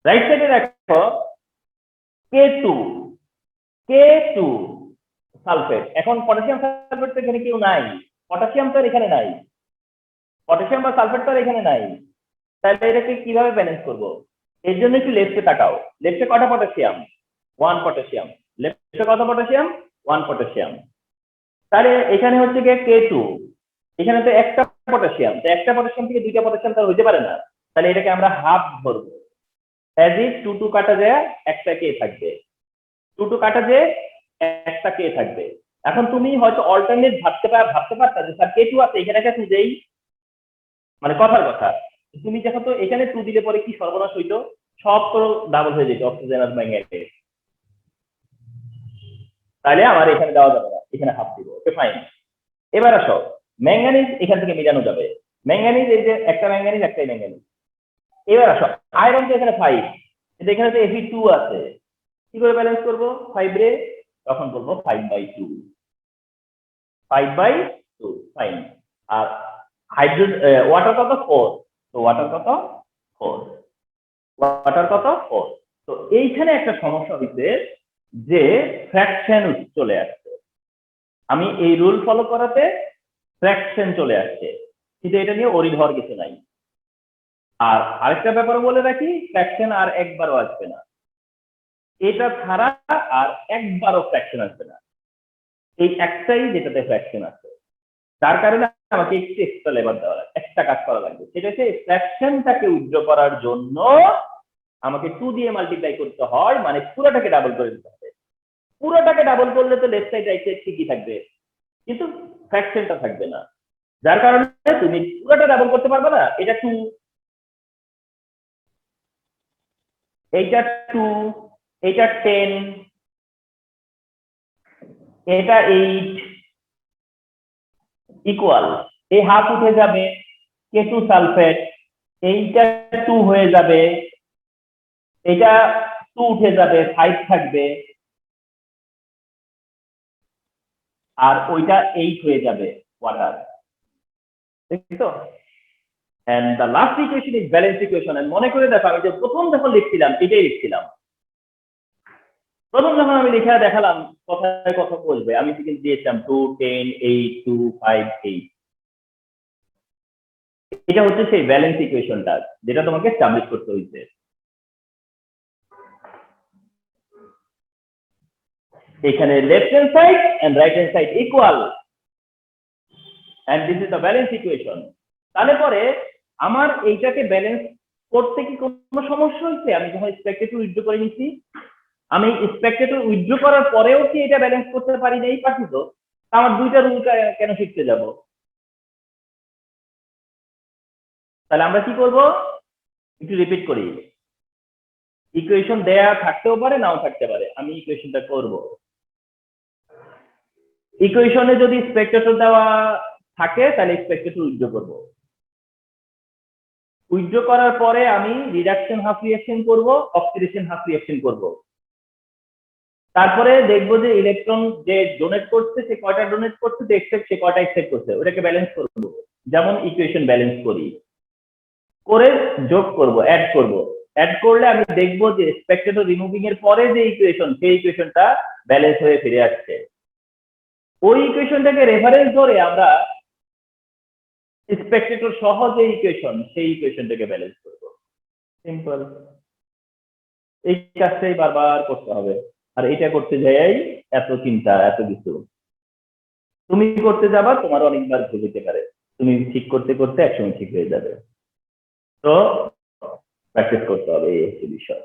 রাইট সাইডে দেখো K2 K2 সালফেট। এখন পটাশিয়াম সালফেট তো এখানে কেউ নাই, পটাশিয়াম তো এখানে নাই, পটাশিয়াম বা সালফেট তো এখানে নাই, তাহলে এটাকে কিভাবে ব্যালেন্স করব? এর জন্য একটু লেফটে তাকাও, লেফটে কটা পটাশিয়াম? 1 পটাশিয়াম। লেফটে কত পটাশিয়াম? 1 পটাশিয়াম। তাহলে এখানে হচ্ছে গিয়ে K2, এখানে তো একটা পটাশিয়াম, তো একটা পটাশিয়াম থেকে দুইটা পটাশিয়াম তো হইতে পারে না, তাহলে এটাকে আমরা হাফ ধরবো। অ্যাজ ইফ 2 2 কাটা যায় একটা কে থাকবে, 2 2 কাটা যায় একটা কে থাকবে। এখন তুমি হয়তো অল্টারনেট ভাবতে পারতা যে স্যার K2 আছে এখানে একটা 2 দেই, মানে কথার কথা। তুমি দেখো তো এখানে 2 দিলে পরে কি সর্বনাশ হইতো, সব তো ডাবল হয়ে যেত অক্সিজেন আর ম্যাঙ্গানেট। তাহলে আমার এখানে দেওয়া যাবে না, এখানে হাফ দিব। Okay fine. এবার আসো ম্যাঙ্গানিজ এখান থেকে মেজানো যাবে, ম্যাঙ্গানিজ এই যে একটা ম্যাঙ্গানিজ একটাই ম্যাঙ্গানিজ। এবার আসো আয়রন তো এখানে 5, কিন্তু এখানে তো Fe2 আছে, কি করে ব্যালেন্স করব 5 রে? তখন বলবো 5/2, 5/2 ফাইন। আর হাইড্রোজেন ওয়াটার কত? 4, তো ওয়াটার কত? 4, ওয়াটার কত? 4। তো এইখানে একটা সমস্যা হইছে যে ফ্র্যাকশন চলে আসছে, আমি এই রুল ফলো করাতে ফ্র্যাকশন চলে আসছে, কিন্তু এটা নিয়ে ওরিড হওয়ার কিছু নাই। আর আরেকটা ব্যাপার বলে রাখি, ফ্র্যাকশন আর একবারও আসবে না, এটা ছাড়া আর একবারও ফ্র্যাকশন আসবে না, এই একটাই যেটাতে ফ্র্যাকশন আছে। তার কারণে আমাকে একটু এক্সট্রা লেবার দেওয়া লাগবে, একটা কাজ করা লাগবে, সেটা হচ্ছে ফ্র্যাকশনটাকে উইথড্র করার জন্য আমাকে 2 দিয়ে মাল্টিপ্লাই করতে হয়, মানে পুরোটাকে ডাবল করে দিতে হবে। পুরোটাকে ডাবল করলে তো লেফট সাইড রাইট সাইড ঠিকই থাকবে, কিন্তু ফ্র্যাকশনটা থাকবে না, যার কারণে তুমি পুরোটা ডাবল করতে পারবে না। এটা 2, এইটা 2, এটা 10, এটা 8 ইকুয়াল, এই হাফ উঠে যাবে K2 সালফেট, এইটা 2 হয়ে যাবে, এটা 2 উঠে যাবে 5 থাকবে, আর ওইটা 8 হয়ে যাবে ওয়াটার, ঠিক তো? and the last equation is balance equation। and মনে করে দেখো আমি যে প্রথম যখন লিখছিলাম এটাই লিখছিলাম, প্রথম যখন আমি লিখে দেখালাম কথায় কথা বলবে, আমি কিন্তু দিয়েছিলাম 2 10 8 2 5 8। এটা হচ্ছে সেই ব্যালেন্স ইকুয়েশনটা যেটা তোমাকে এস্টাবলিশ করতে হয়েছে। এখানে left hand side and right hand side equal, and this is the balance equation. তাহলে পরে আমার এইটাকে ব্যালেন্স করতে কি কোনো সমস্যা হয়েছে? আমি যখন স্পেক্টেটর উইথড্র করে নিচ্ছি, আমি স্পেক্টেটর উইথড্র করার পরেও কি এটা ব্যালেন্স করতে পারি নাই? পারছি তো, আমার দুইটা রুল কেন শিখতে যাব? তাহলে আমরা কি করব, একটু রিপিট করি। ইকুয়েশন দেয়া থাকতেও পারে নাও থাকতে পারে, আমি ইকুয়েশনটা করব। ইকুয়েশনে যদি স্পেক্টেটর দেওয়া থাকে তাহলে স্পেক্টেটর উইথড্র করব। উইথড্র করার পরে আমি রিডাকশন হাফ রিঅ্যাকশন করব, অক্সিডেশন হাফ রিঅ্যাকশন করব। তারপরে দেখবো যে ইলেকট্রন যে ডোনেট করছে সে কয়টা ডোনেট করছে, যে এক্সেপ্ট সে কয়টা এক্সেপ্ট করছে, ওটাকে ব্যালেন্স করব। যেমন ইকুয়েশন ব্যালেন্স করি, করে যোগ করব, অ্যাড করব। অ্যাড করলে আমি দেখবো যে স্পেক্টেটর রিমুভিং এর পরে যে ইকুয়েশন, সেই ইকুয়েশনটা ব্যালেন্স হয়ে ফিরে আসছে। ওই ইকুয়েশনটাকে রেফারেন্স ধরে আমরা স্পেক্টেটর সহ যে ইকুয়েশন, সেই ইকুয়েশনটাকে ব্যালেন্স করব। সিম্পল। এই কাজটাই বারবার করতে হবে, আর এটা করতে যাই এত চিন্তা, এত কিছু। তুমি করতে যাবা, তোমার অনেকবার ভুল হতে পারে, তুমি ঠিক করতে করতে একসময় ঠিক হয়ে যাবে। তো প্র্যাকটিস করতে হবে, এই হচ্ছে বিষয়।